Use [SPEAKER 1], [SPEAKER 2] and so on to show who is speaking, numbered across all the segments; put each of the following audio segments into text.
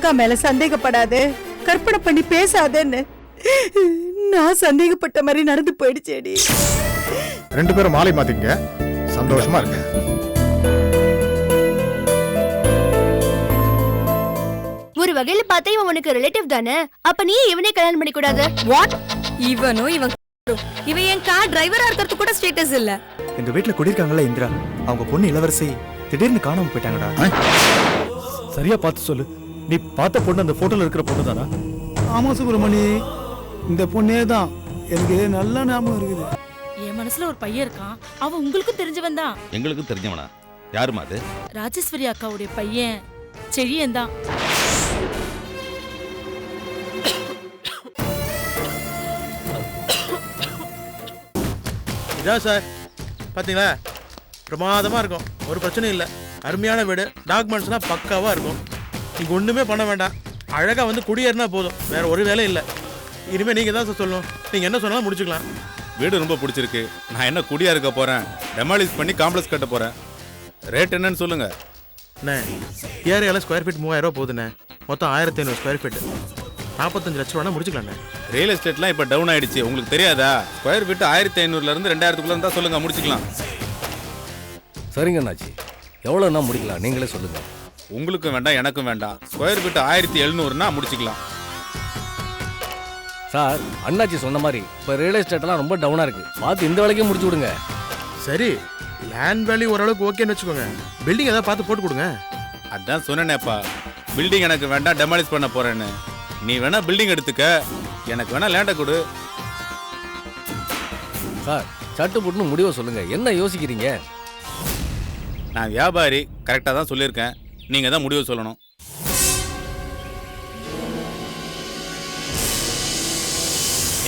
[SPEAKER 1] அக்கா மேல சந்தேகப்படாதே, கற்பனை பண்ணி பேசாதேன்னு நான் சந்தேகப்பட்ட மாதிரி நடந்து போயிடுச்சேடி.
[SPEAKER 2] 2 பேரும் மாலை மாத்திங்க, சந்தோஷமா இருக்கு.
[SPEAKER 3] ஒரு வகையில பார்த்தா இவன் உனக்கு ரிலேட்டிவ் தானே, அப்ப நீ இவனே கல்யாணம் பண்ணி கூடாது?
[SPEAKER 4] வாட்? இவன் என் கார் டிரைவரா இருக்கிறது கூட ஸ்டேட்டஸ் இல்ல.
[SPEAKER 5] எங்க வீட்டுல குடியிருக்காங்கல்ல இந்திரா, அவங்க பொண்ணு இளவரசி திடீர்னு காணாம போயிட்டாங்கடா.
[SPEAKER 6] சரியா பார்த்து சொல்லு, நீ பார்த்த பொண்ணு அந்த போட்டோல இருக்கிற பொண்ணு தானா?
[SPEAKER 7] ஆமா சுப்பிரமணி, இந்த பொண்ணே தான். எனக்கு நல்ல ஞாபகம் இருக்குது.
[SPEAKER 4] என் மனசுல ஒரு பையன் இருக்கான், அவன் உங்களுக்கும் தெரிஞ்சவன் தான்.
[SPEAKER 8] எங்களுக்கும் தெரிஞ்சவனா? யாருமா அது?
[SPEAKER 4] ராஜேஸ்வரி அக்காவுடைய பையன் செழியன் தான்.
[SPEAKER 9] இதான் சார், பார்த்தீங்களா, பிரமாதமாக இருக்கும், ஒரு பிரச்சனையும் இல்லை, அருமையான வீடு, டாக்குமெண்ட்ஸ்லாம் பக்காவாக இருக்கும். நீங்கள் ஒன்றுமே பண்ண வேண்டாம், அழகாக வந்து குடியேறினா போதும், வேறு ஒரு வேலையும் இல்லை. இனிமேல் நீங்கள் தான் சார் சொல்லணும், நீங்கள் என்ன சொன்னாலும் முடிச்சுக்கலாம்.
[SPEAKER 8] வீடு ரொம்ப பிடிச்சிருக்கு, நான் என்ன குடியா இருக்க போறேன், டெமாலிஷ் பண்ணி காம்ப்ளெக்ஸ் கட்ட போறேன். ரேட் என்னன்னு சொல்லுங்க.
[SPEAKER 9] அண்ணே, ஏரியாவில் ஸ்கொயர் ஃபீட் 3000 ரூபா போகுதுண்ணே, மொத்தம் 1500 ஸ்கொயர் ஃபீட், 45 லட்ச ரூபா முடிச்சுக்கலாண்ணே.
[SPEAKER 8] ரியல் எஸ்டேட்லாம் இப்போ டவுன் ஆயிடுச்சு, உங்களுக்கு தெரியாதா? ஸ்கொயர் ஃபீட் 1500லேருந்து 2000க்குள்ள இருந்தா சொல்லுங்க, முடிச்சுக்கலாம்.
[SPEAKER 6] சரிங்க அண்ணாச்சி, எவ்வளோன்னா முடிக்கலாம், நீங்களே சொல்லுங்க.
[SPEAKER 8] உங்களுக்கும் வேண்டாம் எனக்கும் வேண்டாம், ஸ்கொயர் ஃபீட் 1700னா முடிச்சுக்கலாம்.
[SPEAKER 6] சார், அண்ணாச்சி சொன்ன மாதிரி இப்போ ரியல் எஸ்டேட்லாம் ரொம்ப டவுனாக இருக்கு, பார்த்து இந்த வேலைக்கே முடிச்சு விடுங்க.
[SPEAKER 9] சரி, லேண்ட் வேல்யூ ஓரளவுக்கு ஓகேன்னு வச்சுக்கோங்க, பில்டிங் ஏதாவது பார்த்து போட்டு கொடுங்க.
[SPEAKER 8] அதான் சொன்னேனேப்பா, பில்டிங் எனக்கு வேண்டாம், டெமாலிஷ் பண்ண போறேன்னு. நீ வேணா பில்டிங் எடுத்துக்க, எனக்கு வேணா லேண்டை கொடு.
[SPEAKER 6] சார், சட்டு புட்டுன்னு முடிவை சொல்லுங்க, என்ன யோசிக்கிறீங்க?
[SPEAKER 8] நான் வியாபாரி, கரெக்டாக தான் சொல்லியிருக்கேன், நீங்கள் தான் முடிவு சொல்லணும்.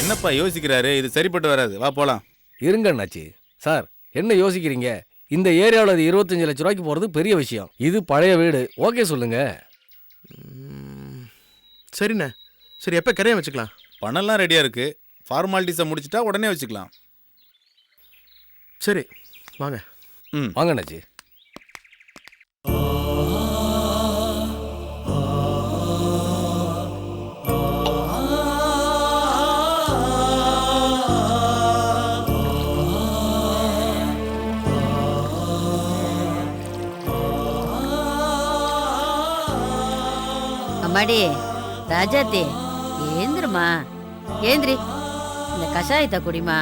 [SPEAKER 8] என்னப்பா யோசிக்கிறாரு, இது சரிப்பட்டு வராது, வா போலாம்.
[SPEAKER 6] இருங்க அண்ணாச்சி. சார், என்ன யோசிக்கிறீங்க? இந்த ஏரியாவில் அது 25 லட்ச ரூபாய்க்கு போகிறது பெரிய விஷயம், இது பழைய வீடு, ஓகே சொல்லுங்க.
[SPEAKER 9] சரிண்ணே, சரி, எப்போ கரையை வச்சுக்கலாம்?
[SPEAKER 8] பணம்லாம் ரெடியாக இருக்குது, ஃபார்மாலிட்டிஸை முடிச்சுட்டா உடனே வச்சுக்கலாம்.
[SPEAKER 9] சரி, வாங்க.
[SPEAKER 6] வாங்க அண்ணாச்சி.
[SPEAKER 10] அம்மாடி ராஜாத்தி, ஏந்திரமா, ஏந்திரி, இந்த கஷாயத்தை குடிமா.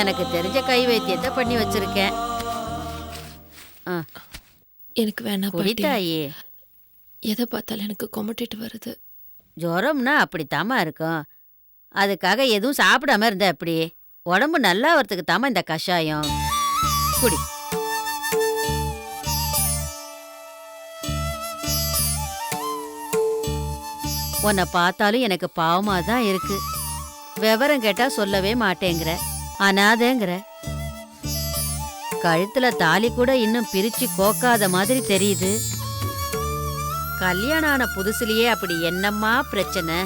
[SPEAKER 10] எனக்கு தெரிஞ்ச கை வைத்தியத்தை பண்ணி வச்சிருக்கேன்.
[SPEAKER 3] எனக்கு வேணாம்
[SPEAKER 10] குடித்தாயே.
[SPEAKER 3] எதை பார்த்தாலும் எனக்கு கொமட்டிட்டு வருது.
[SPEAKER 10] ஜுரம்னா அப்படித்தாமா இருக்கும், அதுக்காக எதுவும் சாப்பிடாம இருந்த அப்படி உடம்பு நல்லா வரத்துக்கு தாமா இந்த கஷாயம் குடி. உன்னை பார்த்தாலும் எனக்கு பாவமா தான் இருக்கு. விவரம் கேட்டா சொல்லவே மாட்டேங்கிற, அனாதைங்கிற. கழுத்துல தாலி கூட இன்னும் பிரிச்சு கோக்காத மாதிரி தெரியுது. கல்யாணம் ஆன புதுசுலயே அப்படி என்னம்மா பிரச்சனை?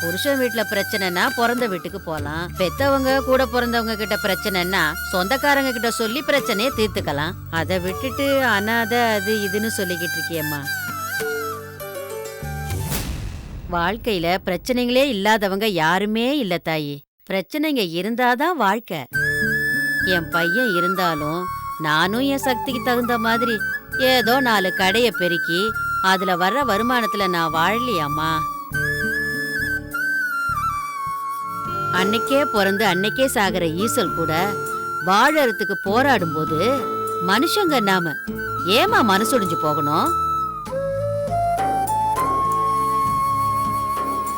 [SPEAKER 10] புருஷன் வீட்டுல பிரச்சனைனா பிறந்த வீட்டுக்கு போலாம், பெத்தவங்க கூட பிறந்தவங்க கிட்ட பிரச்சனைனா சொந்தக்காரங்க கிட்ட சொல்லி பிரச்சனையை தீர்த்துக்கலாம். அதை விட்டுட்டு அனாதை அது இதுன்னு சொல்லிக்கிட்டு இருக்கியம்மா. வாழ்க்கையில பிரச்சனைகளே இல்லாதவங்க யாருமே இல்ல தாயி, பிரச்சனைங்க இருந்தாதான் வாழ்க்கை. என் பையன் இருந்தாலும் நானும் என் சக்திக்கு தகுந்த மாதிரி ஏதோ 4 கடையை பெருக்கி அதுல வர்ற வருமானத்துல நான் வாழலையாம்மா. அன்னைக்கே பிறந்து அன்னைக்கே சாகிற ஈசல் கூட வாழறதுக்கு போராடும் போது மனுஷங்க நாம ஏமா மனசுடிஞ்சு போகணும்?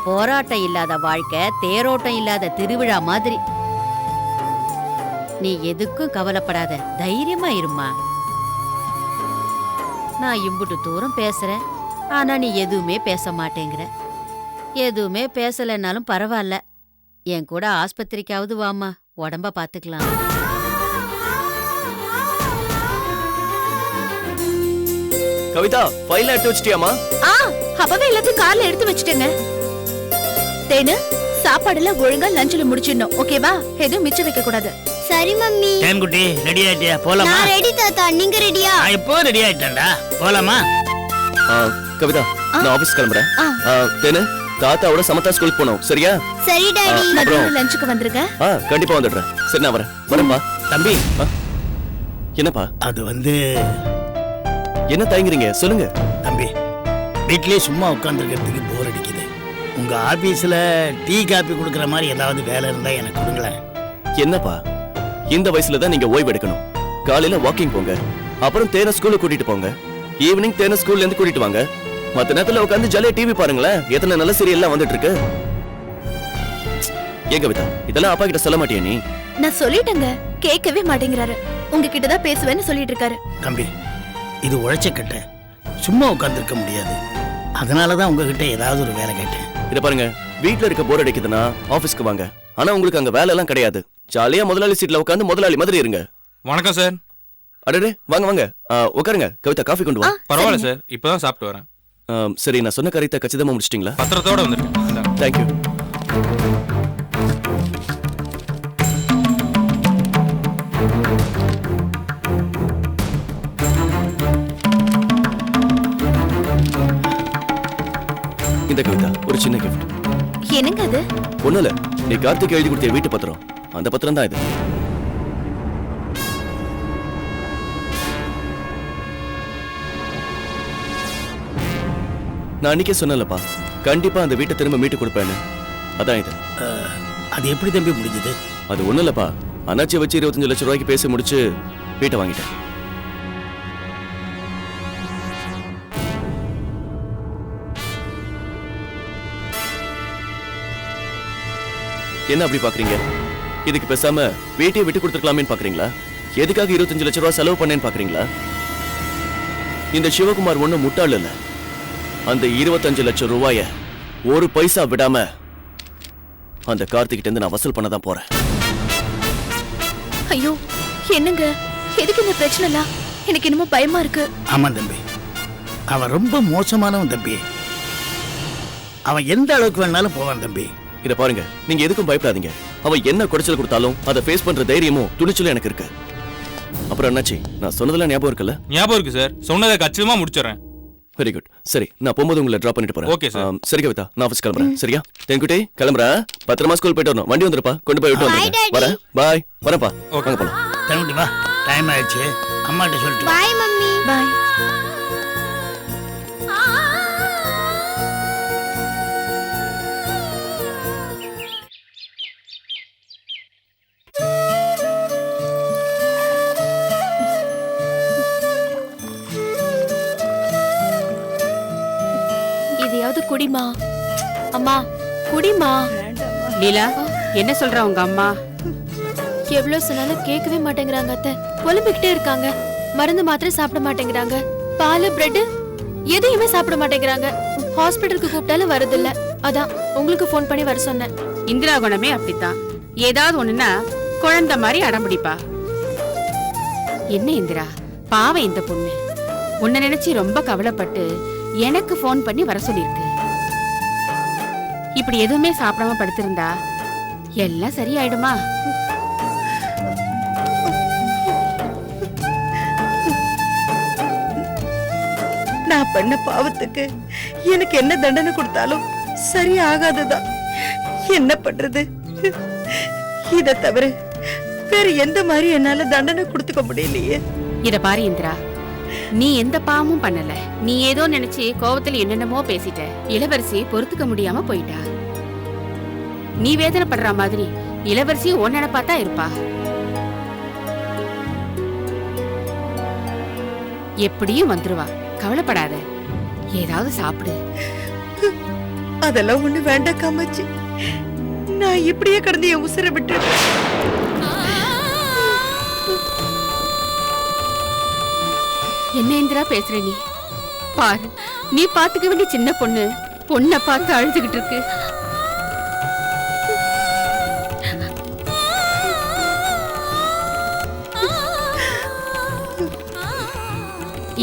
[SPEAKER 10] போராட்டம் இல்லாத வாழ்க்கை தேரோட்டம் இல்லாத திருவிழா மாதிரி. நீ எதுக்கும் கவலைப்படாத, தைரியமா இருமா. நான் இம்புட்டு தூரம் பேசுறேன், ஆனா நீ எதுவுமே பேச மாட்டேங்கிற. எதுவுமே பேசலன்னாலும் பரவாயில்ல, என் கூட ஆஸ்பத்திரிக்காவது வாமா, உடம்ப பாத்துக்கலாம்.
[SPEAKER 5] கவிதா, ஃபைல் எடுத்து வச்சிட்டியாமா?
[SPEAKER 3] அப்பவே எல்லாத்தையும் கார்ல எடுத்து வச்சுட்டேங்க. தேனு, சாப்பாடுலாம் ஒழுங்கா லஞ்ச்ல முடிச்சிடணும், ஓகேவா? எதுவும் மிச்சம் வைக்க கூடாது.
[SPEAKER 11] சரி மம்மி.
[SPEAKER 12] தேன்குட்டி ரெடி ஆயிட்டியா? போலாமா?
[SPEAKER 11] நான் ரெடி தாத்தா, நீங்க ரெடியா?
[SPEAKER 12] இப்போ ரெடி ஆயிட்டேன்டா, போலாமா?
[SPEAKER 11] கவிதா நான் ஆபீஸ் கிளம்புறேன்.
[SPEAKER 3] ஆ.
[SPEAKER 11] தேனு தாத்தாவோட சமத்தா ஸ்கூலுக்கு போனோம். சரியா?
[SPEAKER 3] சரி டாடி. மதியம் லஞ்சுக்கு வந்துருங்க.
[SPEAKER 11] கண்டிப்பா வந்துடுறேன். சரி நான் வரேன்ப்பா.
[SPEAKER 7] தம்பி
[SPEAKER 11] என்னப்பா?
[SPEAKER 7] அது வந்து
[SPEAKER 11] என்ன தயங்குறீங்க? சொல்லுங்க.
[SPEAKER 7] தம்பி வீட்லயே சும்மா உட்காந்துருக்கிறதுக்கு போர் அடிக்குது. உங்க ஆபீஸ்ல டீ காபி கொடுக்குற மாதிரி ஏதாவது வேலை இருந்தா எனக்கு கொடுங்களேன்.
[SPEAKER 11] என்னப்பா இந்த வயசுல தான் நீங்க ஓய்வு எடுக்கணும். காலையில வாக்கிங் போங்க, அப்புறம் தேன ஸ்கூலுக்கு கூட்டிட்டு போங்க, ஈவினிங் தேன ஸ்கூல்ல இருந்து கூட்டிட்டு வாங்க. மத்த நேரத்துல உட்காந்து ஜாலியா டிவி பாருங்களேன். எத்தனை நல்ல சீரியல் எல்லாம் வந்துட்டு இருக்கு. ஏன் கவிதா இதெல்லாம் அப்பா கிட்ட சொல்ல மாட்டியா நீ?
[SPEAKER 3] நான் சொல்லிட்டேங்க, கேட்கவே மாட்டேங்கிறாரு. உங்ககிட்ட தான் பேசுவேன்னு சொல்லிட்டு இருக்காரு.
[SPEAKER 7] தம்பி இது உழைச்ச கட்ட, சும்மா உட்காந்துருக்க முடியாது. அதனாலதான் உங்ககிட்ட ஏதாவது ஒரு வேலை கேட்டேன்.
[SPEAKER 11] இத பாருங்க, வீட்ல இருக்க போர் அடிக்குதுன்னா ஆபீஸ்க்கு வாங்க. ஆனா உங்களுக்கு அங்க வேலை எல்லாம் கிடையாது. ஜாலியா முதலாளி சீட்ல உட்காந்து முதலாளி மாதிரி இருங்க.
[SPEAKER 8] வணக்கம் சார்.
[SPEAKER 11] அடடே வாங்க வாங்க, உட்காருங்க. கவிதா காஃபி கொண்டு வா.
[SPEAKER 8] பரவாயில்ல சார், இப்பதான் சாப்பிட்டு வரேன்.
[SPEAKER 11] சரி நான் சொன்ன காரியத்தை கச்சிதமா முடிச்சிட்டீங்களா?
[SPEAKER 8] பத்திரத்தோட வந்துருக்கேன்.
[SPEAKER 11] தேங்க்யூ. இந்த கவிதா ஒரு சின்ன கிஃப்ட்.
[SPEAKER 3] என்னங்க அது?
[SPEAKER 11] ஒண்ணும் இல்ல, நீ கார்த்திக் எழுதி கொடுத்த வீட்டு பத்திரம். அந்த பத்திரம் தான் இது. நான் அன்னைக்கே சொன்னேன்லப்பா, கண்டிப்பா அந்த வீட்டை திரும்ப மீட்டு கொடுப்பேன்னு. அதான் இது.
[SPEAKER 7] அது எப்படி தம்பி முடிஞ்சது?
[SPEAKER 11] அது ஒண்ணும் இல்லப்பா, அண்ணாச்சியை வச்சு 25 லட்சம் ரூபாய்க்கு பேசி முடிச்சு வீட்டை வாங்கிட்டேன். என்ன அப்படி பாக்குறீங்க? இதுக்கு பேசாம வீட்டையே விட்டு கொடுத்துருக்கலாமேன்னு பாக்குறீங்களா? எதுக்காக 25 லட்சம் ரூபாய் செலவு பண்ணேன்னு பாக்குறீங்களா? இந்த சிவகுமார் ஒண்ணும் முட்டாள் இல்ல. அந்த 25 லட்சம் ரூபாய ஒரு பைசா விடாம அந்த கார்த்திகிட்ட இருந்து நான் வசூல் பண்ண தான் போறேன்.
[SPEAKER 3] ஐயோ என்னங்க, எதுக்கு இந்த பிரச்சனை எல்லாம்? எனக்கு என்னமோ பயமா இருக்கு.
[SPEAKER 7] ஆமா தம்பி, அவன் ரொம்ப மோசமானவன் தம்பி. அவன் எந்த அளவுக்கு வேணாலும் போவான் தம்பி.
[SPEAKER 11] இத பாருங்க, நீங்க எதுக்கும் பயப்படாதீங்க. அவன் என்ன குடைச்சல் கொடுத்தாலும் அதை ஃபேஸ் பண்ற தைரியமும் துணிச்சலும் எனக்கு இருக்கு. அப்புறம் என்னாச்சு, நான் சொன்னதெல்லாம் ஞாபகம் இருக்குல்ல?
[SPEAKER 8] ஞாபகம் இருக்கு சார், சொன்னதை கச்சிதமா முடிச்சிடறேன்.
[SPEAKER 11] Very good. சரி நான் போகும்போது உங்களை டிராப் பண்ணிட்டு போறேன்.
[SPEAKER 8] Okay sir.
[SPEAKER 11] சரி கவிதா, நான் ஆஃபீஸ் கிளம்புறேன். சரியா? தேங்க்யூ. கிளம்புறேன். பத்திரமா ஸ்கூல் போயிட்டு வரணும். வண்டி வந்துருப்பா, கொண்டு போய் விட்டு வந்துருங்க. வரேன். பாய். வரப்பா. வாங்க போலாம்.
[SPEAKER 7] தம்பி வா, டைம் ஆயிடுச்சு. அம்மாட்ட சொல்லிட்டு
[SPEAKER 3] பை மம்மி. பை. இதையாவது குடிமா. அம்மா குடிமா.
[SPEAKER 10] லீலா என்ன சொல்ற உங்க அம்மா?
[SPEAKER 3] எவ்வளவு சொன்னாலும் கேட்கவே மாட்டேங்கிறாங்க அத்தை. புலம்பிக்கிட்டே இருக்காங்க. மருந்து மாத்திரை சாப்பிட மாட்டேங்கிறாங்க. பால் பிரெட் எதையுமே சாப்பிட மாட்டேங்கிறாங்க. ஹாஸ்பிட்டலுக்கு கூப்பிட்டாலும் வரதில்ல. அதான் உங்களுக்கு ஃபோன் பண்ணி வர சொன்னேன்.
[SPEAKER 10] இந்திரா குணமே அப்படித்தான். ஏதாவது ஒண்ணுன்னா குழந்தை மாதிரி அடம்பிடிப்பா. என்ன இந்திரா, பாவம் இந்த பொண்ணு. உன்னை நினைச்சு ரொம்ப கவலைப்பட்டு எனக்கு ஃபோன் பண்ணி வர சொல்லிருக்கு. இப்படி எதுவுமே சாப்பிடாம படுத்திருந்தா எல்லாம் சரியாயிடுமா?
[SPEAKER 1] நான் பண்ண பாவத்துக்கு எனக்கு என்ன தண்டனை கொடுத்தாலும் சரியாகாதுதான். என்ன பண்றது? இத தவிர வேற எந்த மாதிரி என்னால தண்டனை கொடுத்துக்க முடியலையே.
[SPEAKER 10] இத பாரு இந்திரா, நீ எந்த பாவமும் பண்ணல. நீ ஏதோ நினைச்சு கோவத்துல என்னென்னமோ பேசிட்ட. இளவரசி பொறுத்துக்க முடியாம போயிட்டா. நீ வேதனைப்படுற மாதிரி இளவரசி உன் நினைப்பாத்தான் இருப்பா. எப்படியும் வந்துருவா, கவலைப்படாத. ஏதாவது சாப்பிடு.
[SPEAKER 1] அதெல்லாம் ஒண்ணு வேண்டாம் காமாட்சி. நான் இப்படியே கடந்து என் உசுரை விட்டு.
[SPEAKER 10] என்ன இந்திரா பேசுற நீ? பாரு, நீ பாத்துக்க வேண்டிய சின்ன பொண்ணு பொண்ணை பார்த்து அழுதுகிட்டு இருக்கு.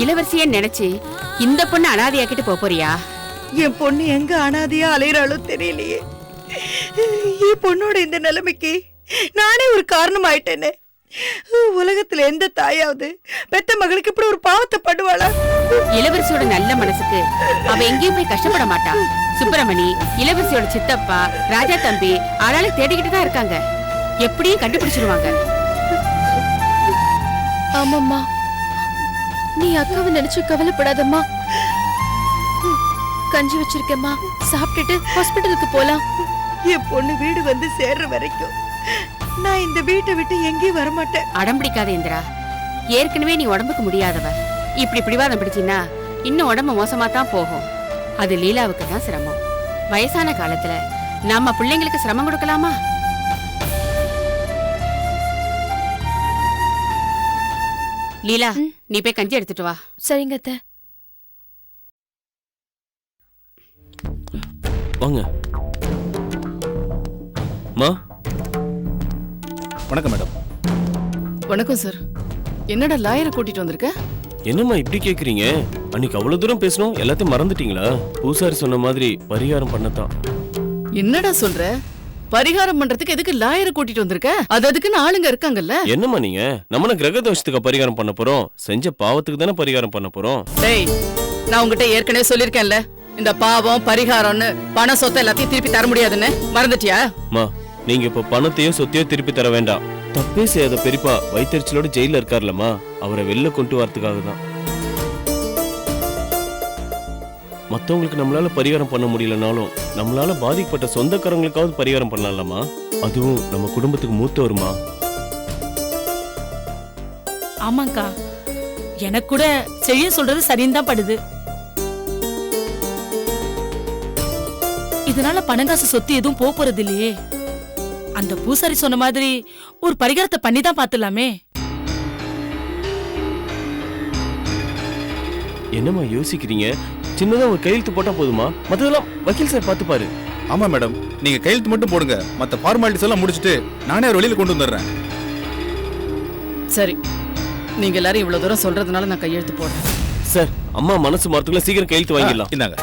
[SPEAKER 10] இளவரசிய நினைச்சு இந்த பொண்ணு அனாதையாக்கிட்டு போறியா?
[SPEAKER 1] என் பொண்ணு எங்க அனாதையா அலையறாளோ தெரியலையே. என் பொண்ணோட இந்த நிலைமைக்கு நானே ஒரு காரணம் ஆயிட்டேனே. உலகத்துல எந்த தாயாவது பெத்த மகளுக்கு இப்படி ஒரு பாவத்தை பண்ணுவாளா?
[SPEAKER 10] இளவரசியோட நல்ல மனசுக்கு அவ எங்கேயும் போய் கஷ்டப்பட மாட்டா. சுப்பிரமணி, இளவரசியோட சித்தப்பா, ராஜா தம்பி ஆளாளு தேடிக்கிட்டு தான் இருக்காங்க. எப்படியும் கண்டுபிடிச்சிருவாங்க.
[SPEAKER 3] ஆமாம்மா, நீ அக்காவை நினைச்சு கவலைப்படாதம்மா. கஞ்சி வச்சிருக்கேம்மா, சாப்பிட்டுட்டு ஹாஸ்பிட்டலுக்கு போலாம்.
[SPEAKER 1] என் பொண்ணு வீடு வந்து சேர்ற வரைக்கும் நான் இந்த வீட்டை விட்டு எங்கேயும் வரமாட்டேன்.
[SPEAKER 10] அடம் பிடிக்காத இந்திரா. ஏற்கனவே நீ உடம்புக்கு முடியாதவ. இப்படி பிடிவாதம் பிடிச்சின்னா இன்னும் உடம்பு மோசமா தான் போகும். அது லீலாவுக்கு தான் சிரமம். வயசான காலத்துல நம்ம பிள்ளைங்களுக்கு சிரமம் கொடுக்கலாமா? லீலா, நீ போய் கஞ்சி எடுத்துட்டு வா.
[SPEAKER 3] சரிங்க அத்தை.
[SPEAKER 11] வாங்க மா.
[SPEAKER 8] வணக்கம் மேடம்.
[SPEAKER 1] வணக்கம் சார். என்னடா லாயரை கூட்டிட்டு வந்திருக்க?
[SPEAKER 11] என்னம்மா இப்படி கேக்குறீங்க? அன்னைக்கு அவ்வளவு தூரம் பேசணும், எல்லாத்தையும் மறந்துட்டீங்களா? பூசாரி சொன்ன மாதிரி பரிகாரம் பண்ணத்தான்.
[SPEAKER 1] என்னடா சொல்ற? பரிகாரம் பண்றதுக்கு எதுக்கு லாயரை கூட்டிட்டு வந்திருக்க? அது அதுக்குன்னு ஆளுங்க இருக்காங்கல்ல.
[SPEAKER 11] என்னம்மா நீங்க? நம்ம கிரக தோஷத்துக்கு பரிகாரம் பண்ண போறோம், செஞ்ச பாவத்துக்கு தானே பரிகாரம் பண்ண போறோம்.
[SPEAKER 1] டேய், நான் உங்ககிட்ட ஏற்கனவே சொல்லிருக்கேன்ல, இந்த பாவம் பரிகாரம்னு பண சொத்தை எல்லாத்தையும் திருப்பி தர முடியாதுன்னு. மறந்துட்டியா?
[SPEAKER 11] மா, நீங்க இப்ப பணத்தையோ சொத்தையோ திருப்பி தர வேண்டாம். தப்பே செய்யாத பெரியப்பா வைத்தறிச்சலோட ஜெயில இருக்காருலமா, அவரை வெளில கொண்டு வரதுக்காக தான். மத்தவங்களுக்கு நம்மளால பரிகாரம் பண்ண முடியலனாலும் நம்மளால பாதிக்கப்பட்ட சொந்தக்காரங்களுக்காவது பரிகாரம் பண்ணலாம்மா. அதுவும் நம்ம குடும்பத்துக்கு மூத்தவருமா.
[SPEAKER 4] ஆமாங்கா, எனக்கு கூட செய்ய சொல்றது சரின்னு தான் படுது. இதனால பணங்காசு சொத்து எதுவும் போறது இல்லையே. அந்த பூசாரி சொன்ன மாதிரி ஒரு பரிகாரத்தை பண்ணி தான் பாத்துலாமே.
[SPEAKER 11] என்னம்மா யோசிக்கிறீங்க? சின்னதா ஒரு கையெழுத்து போட்டா போதுமா? மத்ததெல்லாம் வக்கீல் சார் பார்த்து பாரு.
[SPEAKER 8] ஆமா மேடம், நீங்க கையெழுத்து மட்டும் போடுங்க, மத்த ஃபார்மாலிட்டிஸ் எல்லாம் முடிச்சிட்டு நானே ஒரு வெளியில கொண்டு வந்துடுறேன்.
[SPEAKER 1] சரி, நீங்க எல்லாரும் இவ்வளவு தூரம் சொல்றதுனால நான் கையெழுத்து போடுறேன்.
[SPEAKER 11] சார், அம்மா மனசு மாறதுக்குள்ள சீக்கிரம் கையெழுத்து வாங்கிடலாம்.
[SPEAKER 8] இந்தாங்க.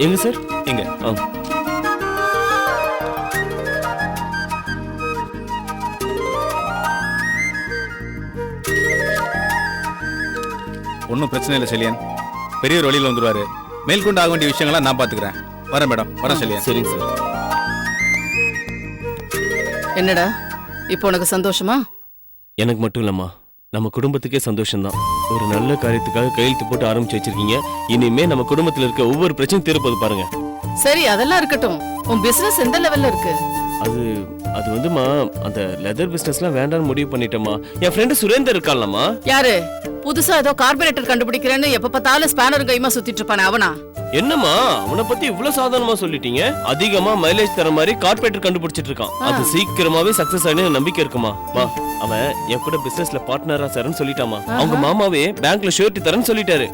[SPEAKER 11] எங்க சார்?
[SPEAKER 8] எங்க? ஒன்றும் பிரச்சனை இல்லை செலியன், பெரியவர் வழியில் வந்துருவாரு. மேற்கொண்டு ஆக வேண்டிய விஷயங்கள்லாம் நான் பார்த்துக்கிறேன். வரேன் மேடம், வரேன் செலியன்.
[SPEAKER 11] சரிங்க சார்.
[SPEAKER 1] என்னடா இப்போ உனக்கு சந்தோஷமா?
[SPEAKER 11] எனக்கு மட்டும் இல்லம்மா, நம்ம குடும்பத்துக்கே சந்தோஷம்தான். ஒரு நல்ல காரியத்துக்காக கையெழுத்து போட்டு ஆரம்பிச்சு வச்சிருக்கீங்க. இனிமே நம்ம குடும்பத்துல இருக்க ஒவ்வொரு பிரச்சனையும் தீர்ப்பது பாருங்க.
[SPEAKER 1] சரி, அதெல்லாம் இருக்கட்டும். உன் பிசினஸ் எந்த லெவல்ல இருக்கு?
[SPEAKER 11] அது வந்துமா, அந்த லெதர் பிசினஸ்லாம் வேண்டாம்னு முடிவு பண்ணிட்டேமா. என் ஃப்ரெண்டு சுரேந்தர் இருக்கான்லம்மா.
[SPEAKER 1] யாரு? புதுசா ஏதோ கார்பரேட்டர் கண்டுபிடிக்கிறேன்னு எப்ப பார்த்தாலும் ஸ்பேனர் கைமா சுத்திட்டு இருப்பானே, அவனா?
[SPEAKER 11] என்னம்மா, அவனை பத்தி இவ்வளவு சாதாரணமா சொல்லிட்டீங்க? அதிகமா மைலேஜ் தர மாதிரி கார்பரேட்டர் கண்டுபிடிச்சிட்டு இருக்கான். அது சீக்கிரமாவே சக்சஸ் ஆயிடும் நம்பிக்கை இருக்குமா? வா, அவன் என் கூட பிசினஸ்ல பார்ட்னரா சார்னு சொல்லிட்டாமா. அவங்க மாமாவே பேங்க்ல ஷூரிட்டி தரேன்னு சொல்லிட்டாரு.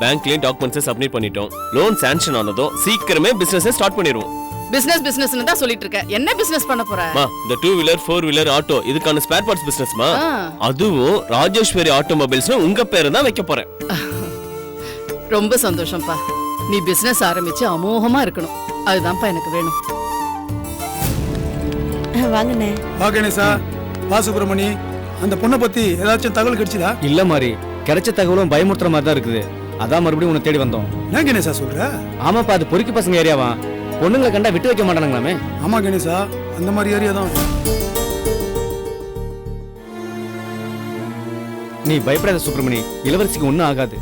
[SPEAKER 11] பேங்க்லயும் டாக்குமெண்ட்ஸ் சப்மிட் பண்ணிட்டோம். லோன் சாங்ஷன் ஆனதும் சீக்கிரமே பிசினஸ் ஸ்டார்ட் பண்ணிடுவோம்.
[SPEAKER 1] பிசினஸ்னு தான் சொல்லிட்டு இருக்க. என்ன பிசினஸ் பண்ண போற?
[SPEAKER 11] இந்த 2 வீலர் 4 வீலர் ஆட்டோ இதுக்கான ஸ்பேர் பார்ட்ஸ் பிசினஸ்மா. அதுவும் ராஜேஸ்வரி ஆட்டோமொபைல்ஸ் உங்க பேரை தான் வைக்க போறேன்.
[SPEAKER 1] ரொம்ப சந்தோஷம்ப்பா. நீ பிசினஸ் ஆரம்பிச்சு அமோகமா இருக்கணும். அதுதான்ப்பா எனக்கு வேணும்.
[SPEAKER 10] வாங்கண்ணே.
[SPEAKER 12] வா கணேசா, வா சுப்பிரமணி. அந்த பொண்ணை பத்தி ஏதாச்சும் தகவல் கிடைச்சதா?
[SPEAKER 5] இல்ல மாதிரி கிடைச்ச தகவலும் பயமுறுத்துற மாதிரி தான் இருக்குது. அதான் மறுபடியும் உன்னை தேடி வந்தோம்.
[SPEAKER 12] ஏன் கணேசா சொல்ற?
[SPEAKER 5] ஆமாப்பா, அது பொறுக்கி பசங்க ஏரியாவா, பொண்ணுங்களை கண்டா விட்டு வைக்க மாட்டானுங்களாமே.
[SPEAKER 12] ஆமா கணேசா, அந்த மாதிரி ஏரியா தான்.
[SPEAKER 5] நீ பயப்படாத சுப்பிரமணி, இளவரசிக்கு ஒன்றும் ஆகாது.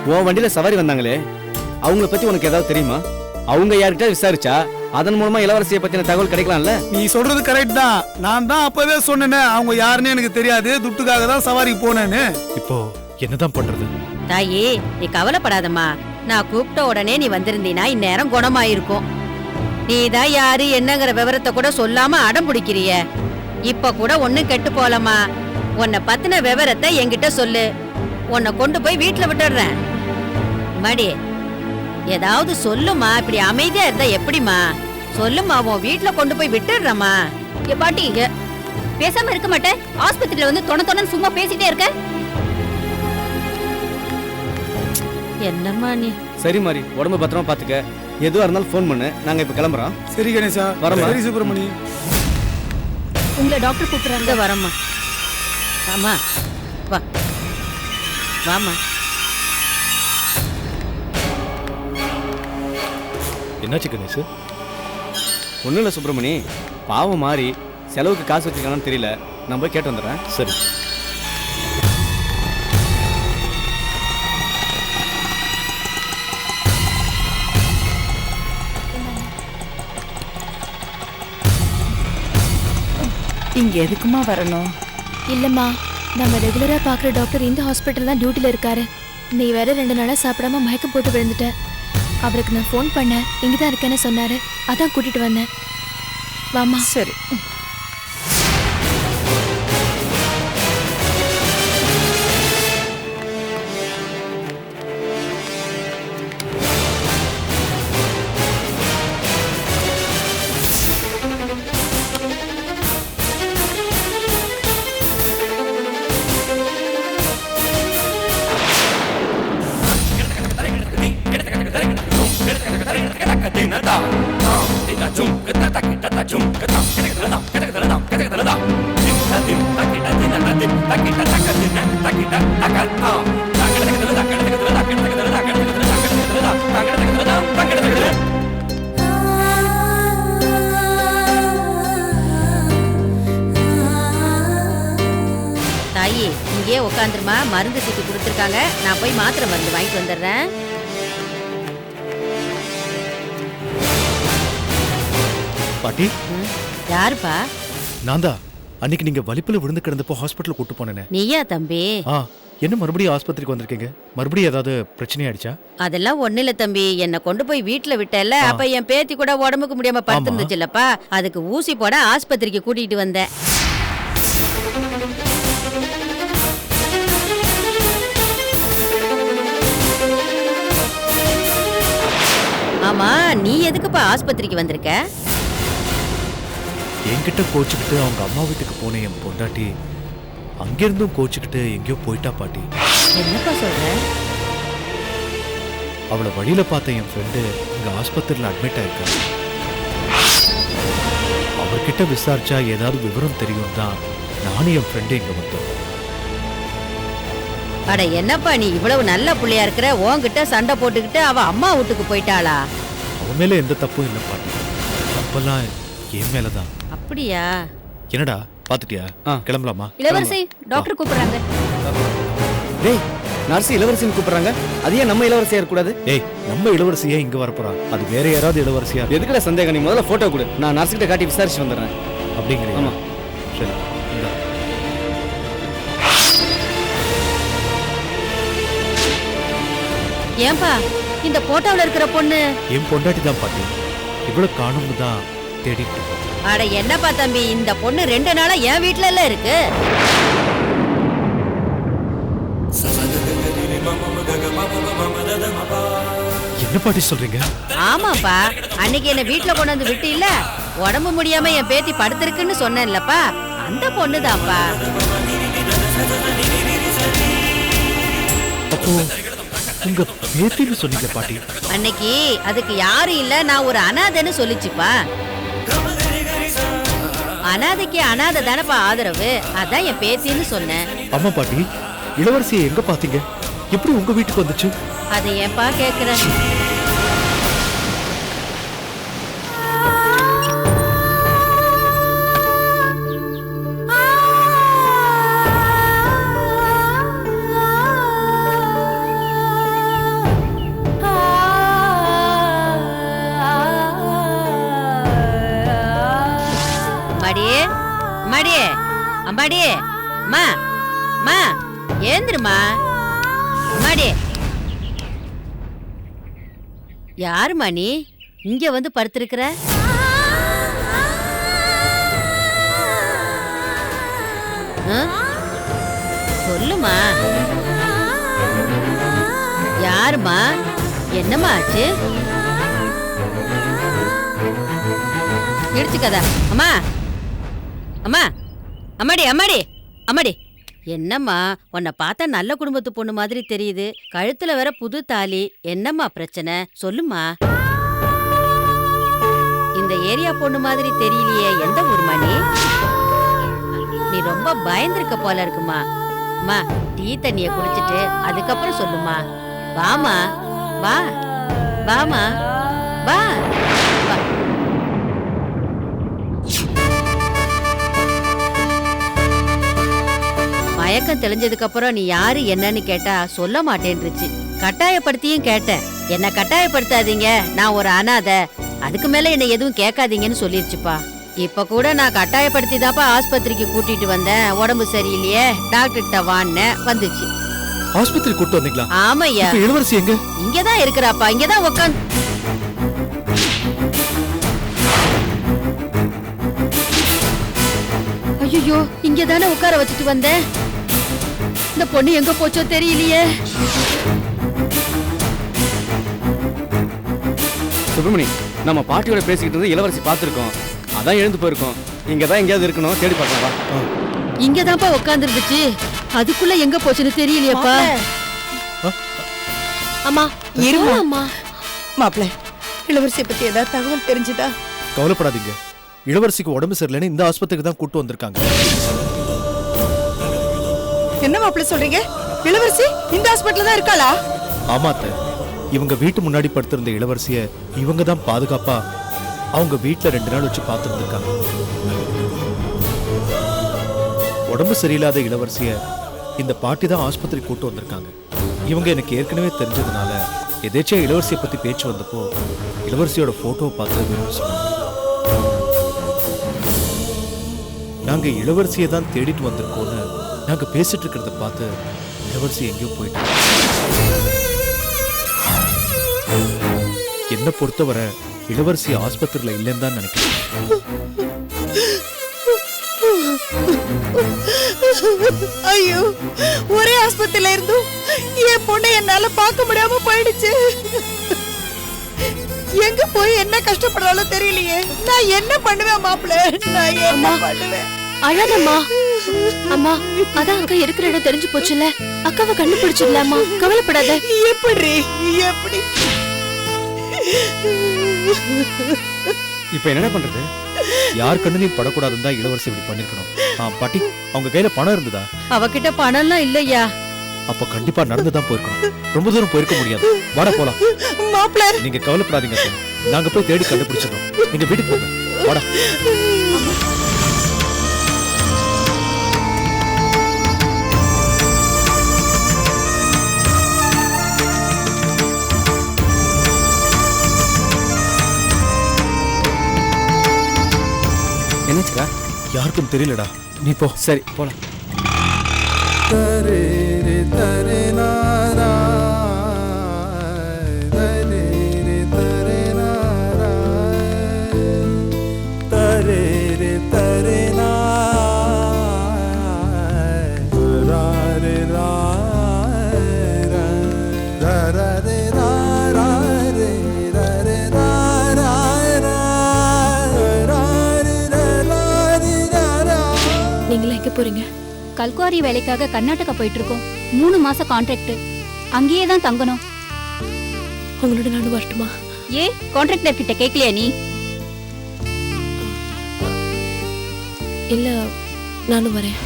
[SPEAKER 5] உன் வண்டியில சவாரி வந்தாங்களே, அவங்கள பத்தி உனக்கு ஏதாவது தெரியுமா? அவங்க யார்கிட்ட விசாரிச்சா அதன் மூலமா இளவரசியை பத்தின தகவல் கிடைக்கலாம்ல.
[SPEAKER 12] நீ சொல்றது கரெக்ட் தான். நான் தான் அப்பவே சொன்னேனே, அவங்க யாருன்னு எனக்கு தெரியாது, துட்டுக்காக தான் சவாரிக்கு போனேன்னு.
[SPEAKER 2] இப்போ என்னதான் பண்றது?
[SPEAKER 10] தாயி, நீ கவலைப்படாதம்மா. நான் கூப்பிட்ட உடனே நீ வந்திருந்தீனா இந்நேரம் குணமாயிருக்கும். நீதான் யாரு என்னங்கிற விவரத்தை கூட சொல்லாம அடம் பிடிக்கிறிய. இப்ப கூட ஒண்ணும் கெட்டு போலமா. உன்னை பத்தின விவரத்தை என்கிட்ட சொல்லு. உன்னை கொண்டு போய் வீட்டுல விட்டுடுறேன். மடி, ஏதாவது சொல்லுமா. இப்படி அமைதியா இருந்தா எப்படிமா? சொல்லுமா, உன் வீட்டுல கொண்டு போய் விட்டுடுறமா. பாட்டி, பேசாம இருக்க மாட்டேன். ஆஸ்பத்திரியில வந்து தொண சும்மா பேசிட்டே இருக்க. என்னம்மா நீ?
[SPEAKER 5] சரி மாதிரி, உடம்பு பத்திரமா பாத்துக்க. எதுவா இருந்தாலும் ஃபோன் பண்ணு. நாங்க இப்ப கிளம்புறோம்.
[SPEAKER 12] சரி கணேசா,
[SPEAKER 5] வரமா?
[SPEAKER 12] சரி சுப்பிரமணி.
[SPEAKER 3] உங்களை டாக்டர் கூப்பிடுறாங்க.
[SPEAKER 10] இங்க வரம்மா. ஆமா வா வாமா.
[SPEAKER 2] என்னாச்சு கணேஷ்?
[SPEAKER 5] ஒன்றும் இல்லை சுப்பிரமணி, பாவம் மாறி செலவுக்கு காசு வச்சிருக்கானு தெரியல. நான் போய் கேட்டு வந்துடுறேன்.
[SPEAKER 2] சரி.
[SPEAKER 1] இங்க எதுக்குமா வரணும்?
[SPEAKER 3] இல்லம்மா, நம்ம ரெகுலரா பாக்குற டாக்டர் இந்த ஹாஸ்பிட்டல் தான் டியூட்டில இருக்காரு. நீ வேற 2 நாளா சாப்பிடாம மயக்கம் போட்டு விழுந்துட்ட. அவருக்கு நான் ஃபோன் பண்ணேன், இங்கதான் இருக்கேன்னு சொன்னாரு. அதான் கூட்டிட்டு வந்தேன். வாமா.
[SPEAKER 1] சரி.
[SPEAKER 10] தாயி இங்கே உட்காந்துருமா, மருந்து சீட்டு கொடுத்துருக்காங்க. நான் போய் மாத்திரை மருந்து வாங்கிட்டு வந்துடுறேன்.
[SPEAKER 2] பாட்டி,
[SPEAKER 10] யாருப்பா?
[SPEAKER 2] நான் தான் அன்னைக்கு நீங்க வலிப்புல விழுந்து கிடந்தப்போ ஹாஸ்பிட்டல் கூட்டு போனேனே.
[SPEAKER 10] நீயா தம்பி?
[SPEAKER 2] என்ன மறுபடியும் ஆஸ்பத்திரிக்கு வந்திருக்கீங்க? மறுபடியும் ஏதாவது பிரச்சனை ஆயிடுச்சா?
[SPEAKER 10] அதெல்லாம் ஒண்ணு இல்ல தம்பி. என்ன கொண்டு போய் வீட்டுல விட்டல, அப்ப என் பேத்தி கூட உடம்புக்கு முடியாம படுத்துருந்துச்சுல்லப்பா, அதுக்கு ஊசி போட ஆஸ்பத்திரிக்கு கூட்டிட்டு வந்தேன். ஆமா, நீ எதுக்குப்பா ஆஸ்பத்திரிக்கு வந்திருக்க?
[SPEAKER 2] என்கிட்ட கோச்சுக்கிட்டு அவங்க அம்மா வீட்டுக்கு போனேன் என் பொண்டாட்டி. அங்கிருந்தும் கோச்சுக்கிட்டு எங்கேயோ போயிட்டா பாட்டி.
[SPEAKER 10] என்னப்பா சொல்ற?
[SPEAKER 2] அவளை வழியில பார்த்த என் ஃப்ரெண்டு இங்க ஆஸ்பத்திரியில் அட்மிட் ஆயிருக்காரு. அவர்கிட்ட விசாரிச்சா ஏதாவது விவரம் தெரியும் தான் நானும் என் ஃப்ரெண்டு இங்க வந்தோம்.
[SPEAKER 10] அட என்னப்பா நீ இவ்வளவு நல்ல புள்ளையா இருக்கிற, உன்கிட்ட சண்டை போட்டுக்கிட்டு அவ அம்மா வீட்டுக்கு போயிட்டாளா?
[SPEAKER 2] அவன் மேல எந்த தப்பும் இல்லை பாட்டி. தப்பெல்லாம் என் மேலதான்.
[SPEAKER 10] அப்படியா?
[SPEAKER 2] என்னடா பாத்துட்டியா? கிளம்பலாமா?
[SPEAKER 3] இளவரசி, டாக்டர் கூப்பிடுறாங்க.
[SPEAKER 5] டேய், நர்ஸ் இளவரசின்னு கூப்பிடுறாங்க. அது ஏன் நம்ம இளவரசியா இருக்கக்கூடாது?
[SPEAKER 2] ஏய், நம்ம இளவரசியா இங்க வரப்போறா? அது வேற யாராவது இளவரசியா?
[SPEAKER 5] எதுக்குடா சந்தேகம்? நீ முதல்ல போட்டோ கொடு, நான் நர்ஸ் கிட்ட காட்டி விசாரிச்சு வந்துடுறேன்.
[SPEAKER 2] அப்படிங்கிறீங்க?
[SPEAKER 5] ஆமா.
[SPEAKER 2] சரி, இந்தா.
[SPEAKER 10] ஏன்பா இந்த போட்டோல இருக்கிற பொண்ணு?
[SPEAKER 2] என் பொண்டாட்டி தான் பாட்டி. இவ்வளவு காணும்னு தான் தேடிட்டு.
[SPEAKER 10] அட என்னப்பா தம்பி, இந்த பொண்ணு 2 நாளா என் வீட்டுல எல்லாம் இருக்கு.
[SPEAKER 2] என்ன பாட்டி சொல்றீங்க?
[SPEAKER 10] ஆமாப்பா, அன்னைக்கு என்ன வீட்டுல கொண்டு வந்து விட்டு இல்ல, உடம்பு முடியாம என் பேத்தி படுத்திருக்குன்னு சொன்னேன்லப்பா, அந்த பொண்ணுதான்ப்பா.
[SPEAKER 2] அப்போ உங்க பேத்தின்னு சொன்னீங்க பாட்டி.
[SPEAKER 10] அன்னைக்கு அதுக்கு யாரும் இல்ல, நான் ஒரு அனாதைன்னு சொல்லிச்சுப்பா. அனாதைக்கு அனாதை தானப்பா ஆதரவு, அதான் என் பேத்தின்னு சொன்னேன்.
[SPEAKER 2] ஆமா பாட்டி, இளவரசியை எங்க பாத்தீங்க? எப்படி உங்க வீட்டுக்கு வந்துச்சு?
[SPEAKER 10] அதை ஏன்பா கேக்குற? அம்மாடியே, அம்மாடியே, அம்மாடியே, அம்மா, அம்மா, ஏந்திருமா, அம்மாடியே. யாருமா நீ இங்க வந்து படுத்திருக்கிற? சொல்லுமா, யாருமா? என்னம்மா ஆச்சு? இடிச்சுக்கதா? அம்மா, அம்மா, அம்மாடி, அம்மாடி, அம்மாடி. என்னம்மா, உன்னை பார்த்தா நல்ல குடும்பத்து பொண்ணு மாதிரி தெரியுது, கழுத்துல வேற புது தாலி, என்னம்மா பிரச்சனை சொல்லுமா? இந்த ஏரியா பொண்ணு மாதிரி தெரியலையே, எந்த ஊர்மா நீ? நீ ரொம்ப பயந்திருக்க போல இருக்குமா. அம்மா டீ தண்ணிய குடிச்சிட்டு அதுக்கப்புறம் சொல்லுமா. வாமா, வா வாமா, வா வா. மயக்கம் தெளிஞ்சதுக்கு அப்புறம் நீ யாரு என்னன்னு கேட்டா சொல்ல மாட்டேன்ருச்சு. கட்டாயப்படுத்தியும் கேட்டேன். என்ன கட்டாயப்படுத்தாதீங்க, நான் ஒரு அனாதை, அதுக்கு மேல என்ன எதுவும் கேட்காதீங்கன்னு சொல்லிருச்சுப்பா. இப்ப கூட நான் கட்டாயப்படுத்தி தாப்பா ஆஸ்பத்திரிக்கு கூட்டிட்டு வந்தேன். உடம்பு சரியில்லையே, டாக்டர் கிட்ட வான்னு வந்துச்சு.
[SPEAKER 2] ஆஸ்பத்திரி கூட்டு வந்தீங்களா?
[SPEAKER 10] ஆமையா.
[SPEAKER 2] இளவரசி எங்க?
[SPEAKER 10] இங்கதான் இருக்கிறாப்பா, இங்கதான் உட்காந்து. ஐயோ, இங்கதானே உட்கார வச்சுட்டு வந்தேன். இந்த பொண்ணு எங்க போச்சோ தெரியலையே.
[SPEAKER 5] சுப்பிரமணி, நம்ம பாட்டியோட பேசிக்கிட்டு இருந்து இளவரசி பார்த்துருக்கோம். அதான் எழுந்து போயிருக்கோம். இங்கதான் எங்கேயாவது இருக்கணும், தேடி பார்க்கலாம்.
[SPEAKER 10] இங்கதான்ப்பா உட்கார்ந்து இருந்துச்சு, அதுக்குள்ள எங்க போச்சுன்னு தெரியலையப்பா.
[SPEAKER 3] அம்மா
[SPEAKER 1] இருமா
[SPEAKER 3] அம்மா.
[SPEAKER 1] மாப்பிள்ள, இளவரசியை பத்தி ஏதாவது தகவல் தெரிஞ்சுதா?
[SPEAKER 2] கவலைப்படாதீங்க, இளவரசிக்கு உடம்பு சரியில்லைன்னு இந்த ஆஸ்பத்திரிக்கு தான் கூட்டு வந்திருக்காங்க.
[SPEAKER 1] என்ன மாப்பிள்ள சொல்றீங்க? இளவரசி இந்த ஹாஸ்பிட்டல்ல தான் இருக்காளா?
[SPEAKER 2] ஆமாத்த, இவங்க வீட்டு முன்னாடி படுத்திருந்த இளவரசிய இவங்க தான் பாதுகாப்பா அவங்க வீட்டுல 2 நாள் வச்சு பார்த்துருந்துருக்காங்க. உடம்பு சரியில்லாத இளவரசிய இந்த பாட்டி தான் ஆஸ்பத்திரி கூட்டு வந்திருக்காங்க. இவங்க எனக்கு ஏற்கனவே தெரிஞ்சதுனால எதேச்சியா இளவரசியை பத்தி பேச்சு வந்தப்போ இளவரசியோட போட்டோவை பார்த்து சொன்னாங்க. நாங்க இளவரசியை தான் தேடிட்டு வந்திருக்கோம்னு நாங்க பேசிட்டு இருக்கிறத பார்த்து இளவரசி எங்கேயோ போயிட்டாங்க. என்ன பொறுத்தவரை இளவரசி ஆஸ்பத்திரியில இல்லைன்னு தான் நினைக்கிறேன்.
[SPEAKER 1] ஐயோ, ஒரே ஆஸ்பத்திரியில இருந்தும் என் பொண்ணை என்னால பார்க்க முடியாம போயிடுச்சு. எங்க போய் என்ன கஷ்டப்படுறாலும் தெரியலையே. நான் என்ன பண்ணுவேன் மாப்பிள்ள, நான் என்ன பண்ணுவேன்?
[SPEAKER 3] அழாதம்மா. அம்மா, அதான் அக்கா இருக்கிற இடம் தெரிஞ்சு போச்சுல, அக்காவை கண்டுபிடிச்சிடலாமா, கவலைப்படாத.
[SPEAKER 1] எப்படி எப்படி?
[SPEAKER 5] இப்ப என்ன பண்றது?
[SPEAKER 2] யார் கண்ணுலையும் படக்கூடாதுன்னு தான் இளவரசி இப்படி பண்ணிருக்கணும். பாட்டி, அவங்க கையில பணம் இருந்ததா?
[SPEAKER 10] அவகிட்ட பணம்லாம் இல்லையா.
[SPEAKER 2] அப்ப கண்டிப்பா நடந்துதான் போயிருக்கணும். ரொம்ப தூரம் போயிருக்க முடியாது. வாடா போலாம்.
[SPEAKER 1] மாப்பிள்ள,
[SPEAKER 2] நீங்க கவலைப்படாதீங்க சார், நாங்க போய் தேடி கண்டுபிடிச்சிடறோம். நீங்க வீட்டுக்கு போங்க. வாடா.
[SPEAKER 5] என்னச்சுக்கா?
[SPEAKER 2] யாருக்கும் தெரியலடா, நீ போ.
[SPEAKER 5] சரி, போலாம்.
[SPEAKER 3] நீங்களா எங்க போறீங்க?
[SPEAKER 13] கல்குவாரி வேலைக்காக கர்நாடகா போயிட்டு இருக்கோம். 3 மாசம் கான்ட்ராக்ட், அங்கேயே தான் தங்கணும்.
[SPEAKER 3] உங்களோட நானும் வரட்டுமா?
[SPEAKER 13] ஏ, கான்ட்ராக்டர் கிட்ட கேட்கலையா நீ?
[SPEAKER 3] இல்ல, நானும் வரேன்.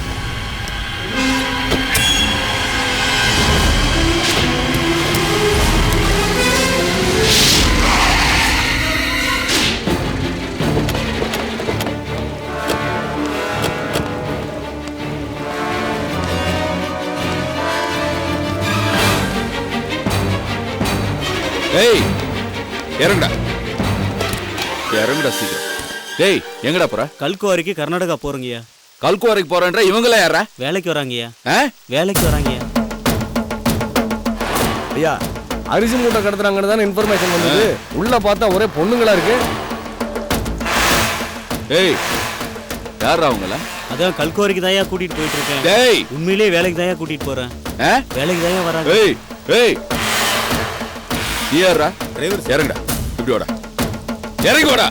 [SPEAKER 8] ஏய், இறங்குடா இறங்குடா சீக்கிரம். டேய், எங்கடா போற?
[SPEAKER 14] கல்குவாரிக்கு கர்நாடகா போறங்கய்யா.
[SPEAKER 8] கல்குவாரிக்கு போறேன்ற இவங்கள யாரா?
[SPEAKER 14] வேலைக்கு வராங்கய்யா. வேலைக்கு வராங்கய்யா.
[SPEAKER 6] ஐயா, அரிசி மூட்டை கடத்துறாங்கன்னு தானே இன்ஃபர்மேஷன் வந்தது. உள்ள பார்த்தா ஒரே பொண்ணுங்களா இருக்கு.
[SPEAKER 8] ஏய், யாரா அவங்கள?
[SPEAKER 14] அதான் கல்குவாரிக்கு தாயா கூட்டிட்டு போயிட்டு இருக்கேன்.
[SPEAKER 8] டேய்,
[SPEAKER 14] உண்மையிலேயே வேலைக்கு தாயா கூட்டிட்டு போறேன். வேலைக்கு தாயா வராங்க.
[SPEAKER 8] ஏய் ஏய், நீ யாரா? டிரைவர், இறங்குடா. இப்படி வாடா, இறங்கி வாடா.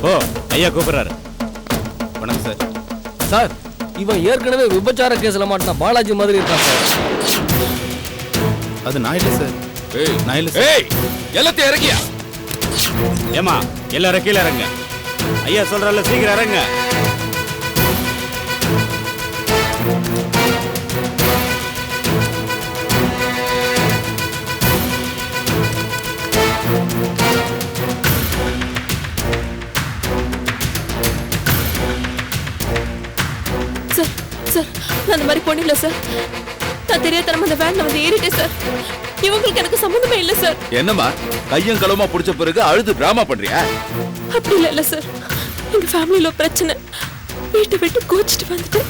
[SPEAKER 14] ஓ, ஐயா கூப்பிடுறாரு.
[SPEAKER 8] வணக்கம் சார்.
[SPEAKER 6] சார், இவன் ஏற்கனவே விபச்சார கேஸ்ல மாட்டின பாலாஜி மாதிரி இருக்கான் சார்.
[SPEAKER 8] அது நான் இல்ல சார். ஏய், நான் இல்ல சார். ஏய், எல்லாத்தையும் இறக்கியா?
[SPEAKER 14] ஏமா எல்லாரும் கீழே இறங்க. ஐயா சொல்றல சீக்கிரம் இறங்க.
[SPEAKER 3] சார் சார் நான் அந்த மாதிரி பொண்ணு இல்லை சார். நான் தெரியாதனமா அந்த வேன்ல வந்து ஏறிட்டேன் சார். இவங்களுக்கு எனக்கு சம்மந்தமே இல்லை சார்.
[SPEAKER 15] என்னம்மா கையும் களமா புடிச்ச பிறகு அழுது டிராமா பண்றியா?
[SPEAKER 3] அப்படி இல்ல சார், எங்க ஃபேமிலியில பிரச்சனை. வீட்டை விட்டு கோச்சிட்டு வந்துட்டு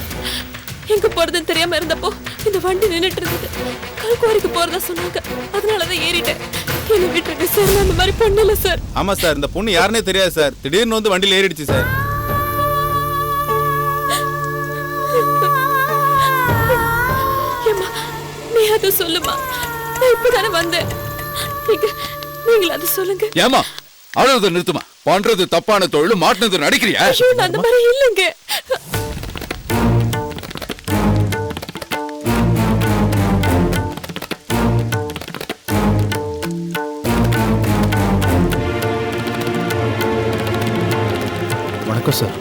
[SPEAKER 3] எங்க போறதுன்னு தெரியாம இருந்தப்போ இந்த வண்டி நின்னுட்டு இருந்தது. கல்குவாரிக்கு போறதா சொன்னாங்க, அதனாலதான் ஏறிட்டேன். என்ன விட்டுருங்க சார், நான் அந்த மாதிரி பொண்ணு இல்ல சார்.
[SPEAKER 8] ஆமா சார், இந்த பொண்ணு யாருன்னே தெரியாது சார். திடீர்னு வந்து வண்டியில் ஏறிடுச்சு சார்.
[SPEAKER 3] ஏம்மா நீ அதை சொல்லுமா, நான் இப்பதானே வந்தேன். நீங்க அதை சொல்லுங்க.
[SPEAKER 15] ஏமா அழுது நிறுத்துமா, பண்றது தப்பான தொழில், மாட்டினது நடிக்கிறியா?
[SPEAKER 3] ஐயோ நான் அந்த மாதிரி இல்லைங்க.
[SPEAKER 2] வணக்கம் சார்.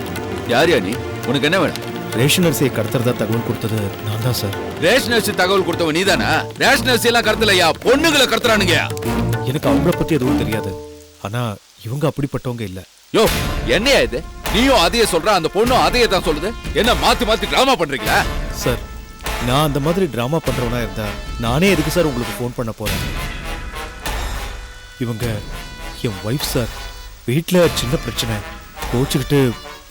[SPEAKER 15] யார் நீ? உனக்கு என்ன வேணும்?
[SPEAKER 2] ரேஷன் அரிசியை கடத்துறதா தகவல் கொடுத்தது நான் தான் சார்.
[SPEAKER 15] ரேஷன் அரிசி தகவல் கொடுத்தவன் நீதானா? ரேஷன் அரிசி எல்லாம் கடத்தலையா, பொண்ணுங்களை கடத்துறானுங்க.
[SPEAKER 2] எனக்கு அவங்கள பத்தி எதுவும் தெரியாது. ஆனா இவங்க அப்படிப்பட்டவங்க இல்ல.
[SPEAKER 15] யோ என்னையா இது? நீயும் அதையே சொல்ற, அந்த பொண்ணும் அதையே தான் சொல்லுது. என்ன மாத்தி மாத்தி டிராமா பண்றீங்களா?
[SPEAKER 2] சார் நான் அந்த மாதிரி டிராமா பண்றவனா இருந்தா நானே எதுக்கு சார் உங்களுக்கு ஃபோன் பண்ண போறேன்? இவங்க என் ஒய்ஃப் சார். வீட்டுல சின்ன பிரச்சனை, கோச்சுக்கிட்டு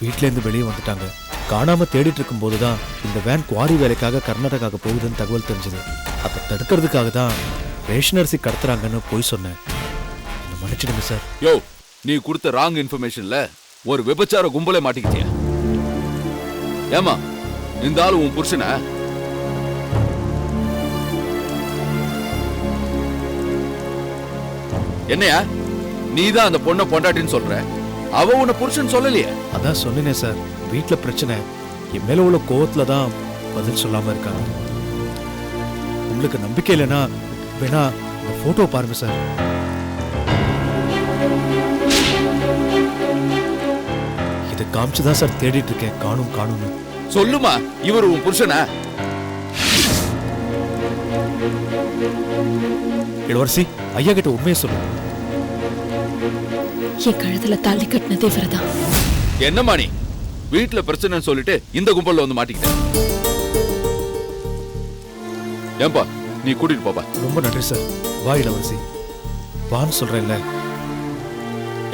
[SPEAKER 2] வீட்டுல இருந்து வெளியே வந்துட்டாங்க. காணாம தேடிட்டு இருக்கும் போதுதான் இந்த வேன் குவாரி வேலைக்காக கர்நாடகாவுக்கு போகுதுன்னு தகவல் தெரிஞ்சது. அதை தடுக்கிறதுக்காக தான் ரேஷன் அரிசி கடத்துறாங்கன்னு போய் சொன்னேன். என்ன மன்னிச்சிடுங்க சார்.
[SPEAKER 15] யோ நீ கொடுத்த ராங் இன்ஃபர்மேஷன்ல ஒரு விபச்சார கும்பலே மாட்டிக்கிட்டியா? ஏமா இந்த ஆளு உன் புருஷனா? என்னையா நீதான் அந்த பொண்ணை பொண்டாட்டின்னு சொல்ற, அவ உன்னை புருஷன் சொல்லலையே?
[SPEAKER 2] அதான் சொன்னேனே சார், வீட்டுல பிரச்சனை. என் மேல உள்ள கோவத்துல தான் பதில் சொல்லாம இருக்காங்க. உங்களுக்கு நம்பிக்கை இல்லைன்னா வேணா இந்த போட்டோ பாருங்க சார். இதை காமிச்சுதான் சார் தேடிட்டு இருக்கேன். காணும் காணும்னு.
[SPEAKER 15] சொல்லுமா, இவர் உன் புருஷனா?
[SPEAKER 2] இளவரசி ஐயா கிட்ட உண்மையை சொல்லு.
[SPEAKER 3] என் கழுத்துல தாலி கட்டினதே இவர்தான்.
[SPEAKER 15] என்னம்மா நீ வீட்டுல பிரச்சனைன்னு சொல்லிட்டு இந்த கும்பல்ல வந்து மாட்டிக்கிட்ட? ஏன்பா நீ கூட்டிட்டு போப்பா.
[SPEAKER 2] ரொம்ப நன்றி சார். வா இளவரசி, வான்னு சொல்றேன்ல.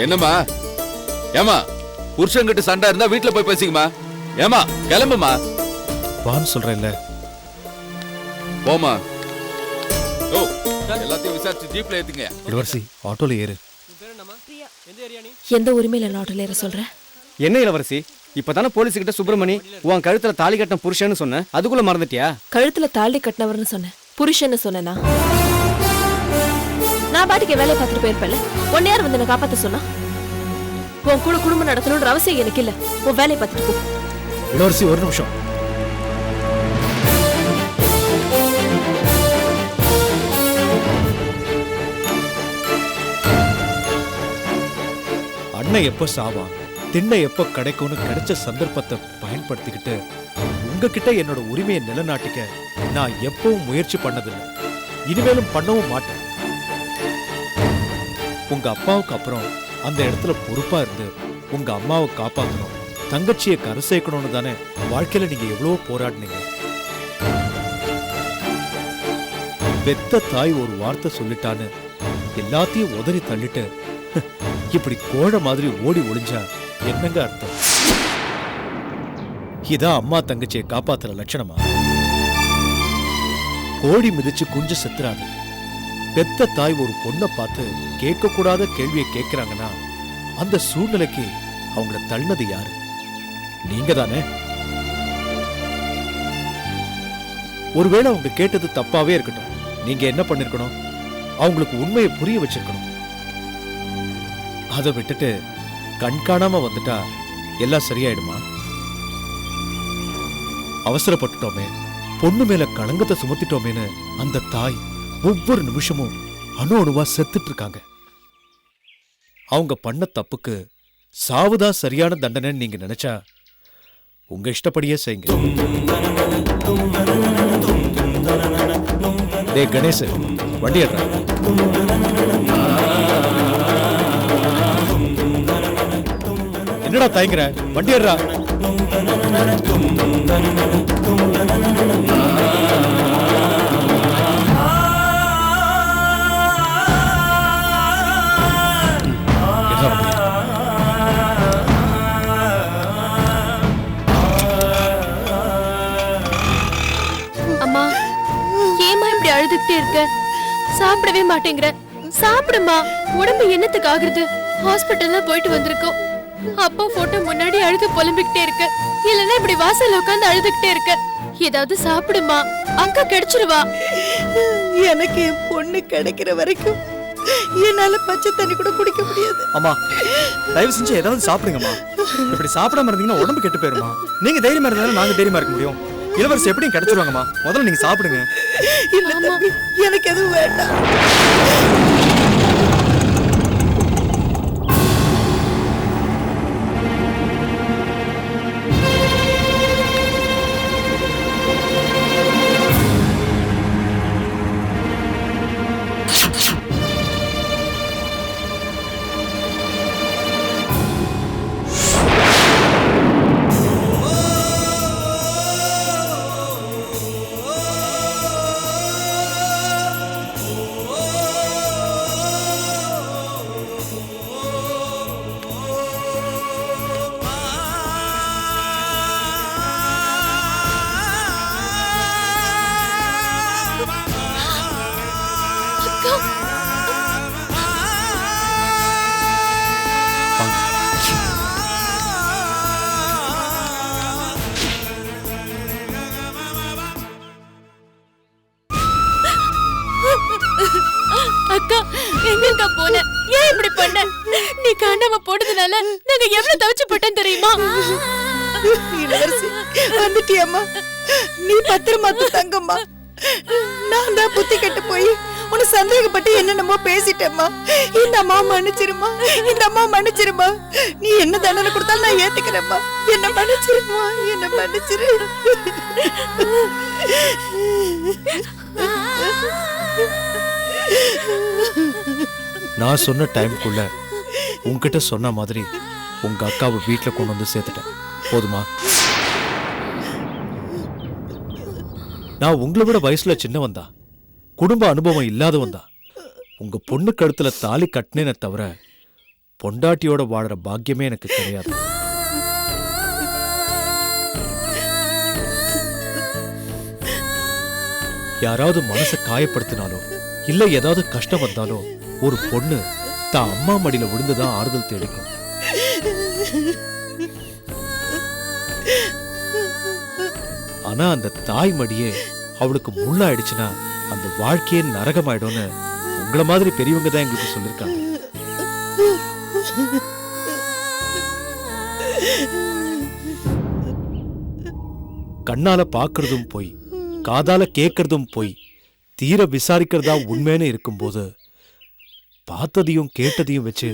[SPEAKER 15] என்னம்மா? ஏமா புருஷன்கிட்ட சண்டை இருந்தா வீட்டுல போய் பேசிக்குமா. ஏமா கிளம்புமா.
[SPEAKER 2] வான்னு சொல்றேன்ல.
[SPEAKER 15] போமா. ஓ எல்லாத்தையும் விசாரிச்சு ஜீப்ல ஏத்துங்க.
[SPEAKER 2] இளவரசி ஆட்டோல ஏறு.
[SPEAKER 3] எந்த உரிமையில ஆட்டோல ஏற சொல்ற?
[SPEAKER 5] என்ன இளவரசி, இப்பதானே போலீஸ் கிட்ட சுப்பிரமணி உன் கழுத்துல தாலி கட்டின புருஷன்னு சொன்ன, அதுக்குள்ள மறந்துட்டியா?
[SPEAKER 3] கழுத்துல தாலி கட்டினவர்னு சொன்னேன், புருஷன்னு சொன்னா? நான் பாட்டுக்கு வேலையை பார்த்துட்டு போயிருப்பேன்ல. உன்னை யார் வந்து என்ன காப்பாத்த சொன்னா? உன் கூட குடும்பம் நடத்தணும்ன்ற அவசியம் எனக்கு இல்ல. உன் வேலையை பார்த்துட்டு போ.
[SPEAKER 2] இளவரசி ஒரு நிமிஷம். அண்ணன் எப்ப சாவா, திண்ணை எப்ப கிடைக்கும்னு கிடைச்ச சந்தர்ப்பத்தை பயன்படுத்திக்கிட்டு உங்ககிட்ட என்னோட உரிமையை நிலைநாட்டிக்க நான் எப்பவும் முயற்சி பண்ணதில்லை, இனிமேலும் பண்ணவும் மாட்டேன். உங்க அப்பாவுக்கு அப்புறம் அந்த இடத்துல பொறுப்பா இருந்து உங்க அம்மாவை காப்பாற்றணும், தங்கச்சியை கரை சேர்க்கணும்னு தானே வாழ்க்கையில நீங்க எவ்வளவோ போராடினீங்க. பெத்த தாய் ஒரு வார்த்தை சொல்லிட்டான்னு எல்லாத்தையும் உதறி தள்ளிட்டு இப்படி கோழ மாதிரி ஓடி ஒளிஞ்சா என்னங்க அர்த்தம்? இதான் அம்மா தங்கச்சியை காப்பாத்துற லட்சணமா? கோழி மிதிச்சு குஞ்சு செத்துறாது. பெத்த தாய் ஒரு பொண்ணை பார்த்து கேட்க கூடாத கேள்வியை கேட்கிறாங்கன்னா அந்த சூழ்நிலைக்கு அவங்கள தள்ளினது யாரு? நீங்க தானே. ஒருவேளை அவங்க கேட்டது தப்பாவே இருக்கட்டும், நீங்க என்ன பண்ணிருக்கணும்? அவங்களுக்கு உண்மையை புரிய வச்சிருக்கணும். அதை விட்டுட்டு கண் காணாம வந்துட்டா எல்லாம் சரியாயிடுமா? அவசரப்பட்டுட்டோமே, பொண்ணு மேல களங்கத்தை சுமத்திட்டோமேன்னு அந்த தாய் ஒவ்வொரு நிமிஷமும் அணு அணுவா செத்துட்டு இருக்காங்க. அவங்க பண்ண தப்புக்கு சாவுதான் சரியான தண்டனைன்னு நீங்க நினைச்சா உங்க இஷ்டப்படியே செய்யுங்க. டேய் கணேஷ், வண்டி ஏற்றா. என்னடா தயங்குற? வண்டி ஏற்றா.
[SPEAKER 3] அம்மா, ஏமா இப்படி அழுதுகிட்டே இருக்க? சாப்பிடவே மாட்டேங்கிற. சாப்பிடுமா, உடம்பு என்னத்துக்கு ஆகுறது? ஹாஸ்பிட்டல்ல போயிட்டு வந்திருக்கோம். அப்பா போட்டோ முன்னாடி அழுது புலம்பிக்கிட்டே இருக்க, இல்லன்னா இப்படி வாசல்ல உட்கார்ந்து அழுதுகிட்டே இருக்க. ஏதாவது சாப்பிடுமா, அக்கா கிடைச்சிருவா.
[SPEAKER 1] எனக்கு என் பொண்ணு கிடைக்கிற வரைக்கும் என்னால பச்சை தண்ணி கூட குடிக்க முடியாது.
[SPEAKER 5] அம்மா தயவு செஞ்சு ஏதாவது சாப்பிடுங்கம்மா. இப்படி சாப்பிடாம இருந்தீங்கன்னா உடம்பு கெட்டு போயிருமா. நீங்க தைரியமா இருந்தாலும் நாங்க தைரியமா இருக்க முடியும். இளவரசி எப்படியும் கிடைச்சிருவாங்கம்மா. முதல்ல நீங்க சாப்பிடுங்க.
[SPEAKER 1] இல்ல தம்பி, எனக்கு எதுவும் வேண்டாம்.
[SPEAKER 3] அக்கா, எங்கக்கா போன? ஏன் இப்படி பண்ண? நீ காணாம போனதுனால நாங்க எவ்வளவு தவிச்சு போட்டோம் தெரியுமா?
[SPEAKER 1] இளவரசி வந்துட்டியம்மா, நீ பத்திரமா தங்கம்மா. நான் தான் புத்தி கெட்டு போய் உன்னை சந்தேகப்பட்டு என்னென்னமோ பேசிட்டேம்மா. இந்த அம்மா மன்னிச்சிருமா, இந்த அம்மா மன்னிச்சிருமா. நீ என்ன தண்டனை கொடுத்தாலும் நான் ஏத்துக்கிறேம்மா. என்ன மன்னிச்சிருமா, என்ன மன்னிச்சிரு.
[SPEAKER 2] நான் சொன்ன டைம்குள்ள உன்கிட்ட சொன்ன மாதிரி உங்க அக்காவை வீட்டுல கொண்டு வந்து சேர்த்துட்டேன். போதுமா? நான் உங்களை விட வயசுல சின்னவன் தான், குடும்ப அனுபவம் இல்லாதவன் தான். உங்க பொண்ணு கழுத்துல தாலி கட்டினேனே தவிர பொண்டாட்டியோட வாழற பாக்கியமே எனக்கு கிடையாது. யாராவது மனசை காயப்படுத்தினாலோ இல்ல ஏதாவது கஷ்டம் வந்தாலோ ஒரு பொண்ணு தான் அம்மா மடியில விழுந்துதான் ஆறுதல் தேடிக்கும். ஆனா அந்த தாய் மடியே அவளுக்கு முள்ளாயிடுச்சுன்னா அந்த வாழ்க்கையே நரகமாயிடும்னு உங்களை மாதிரி பெரியவங்க தான் எங்களுக்கு சொல்லிருக்காங்க. கண்ணால பாக்குறதும் போய், காதால கேட்கறதும் போய், தீர விசாரிக்கிறதா உண்மைன்னு இருக்கும்போது பார்த்ததையும் கேட்டதையும் வச்சு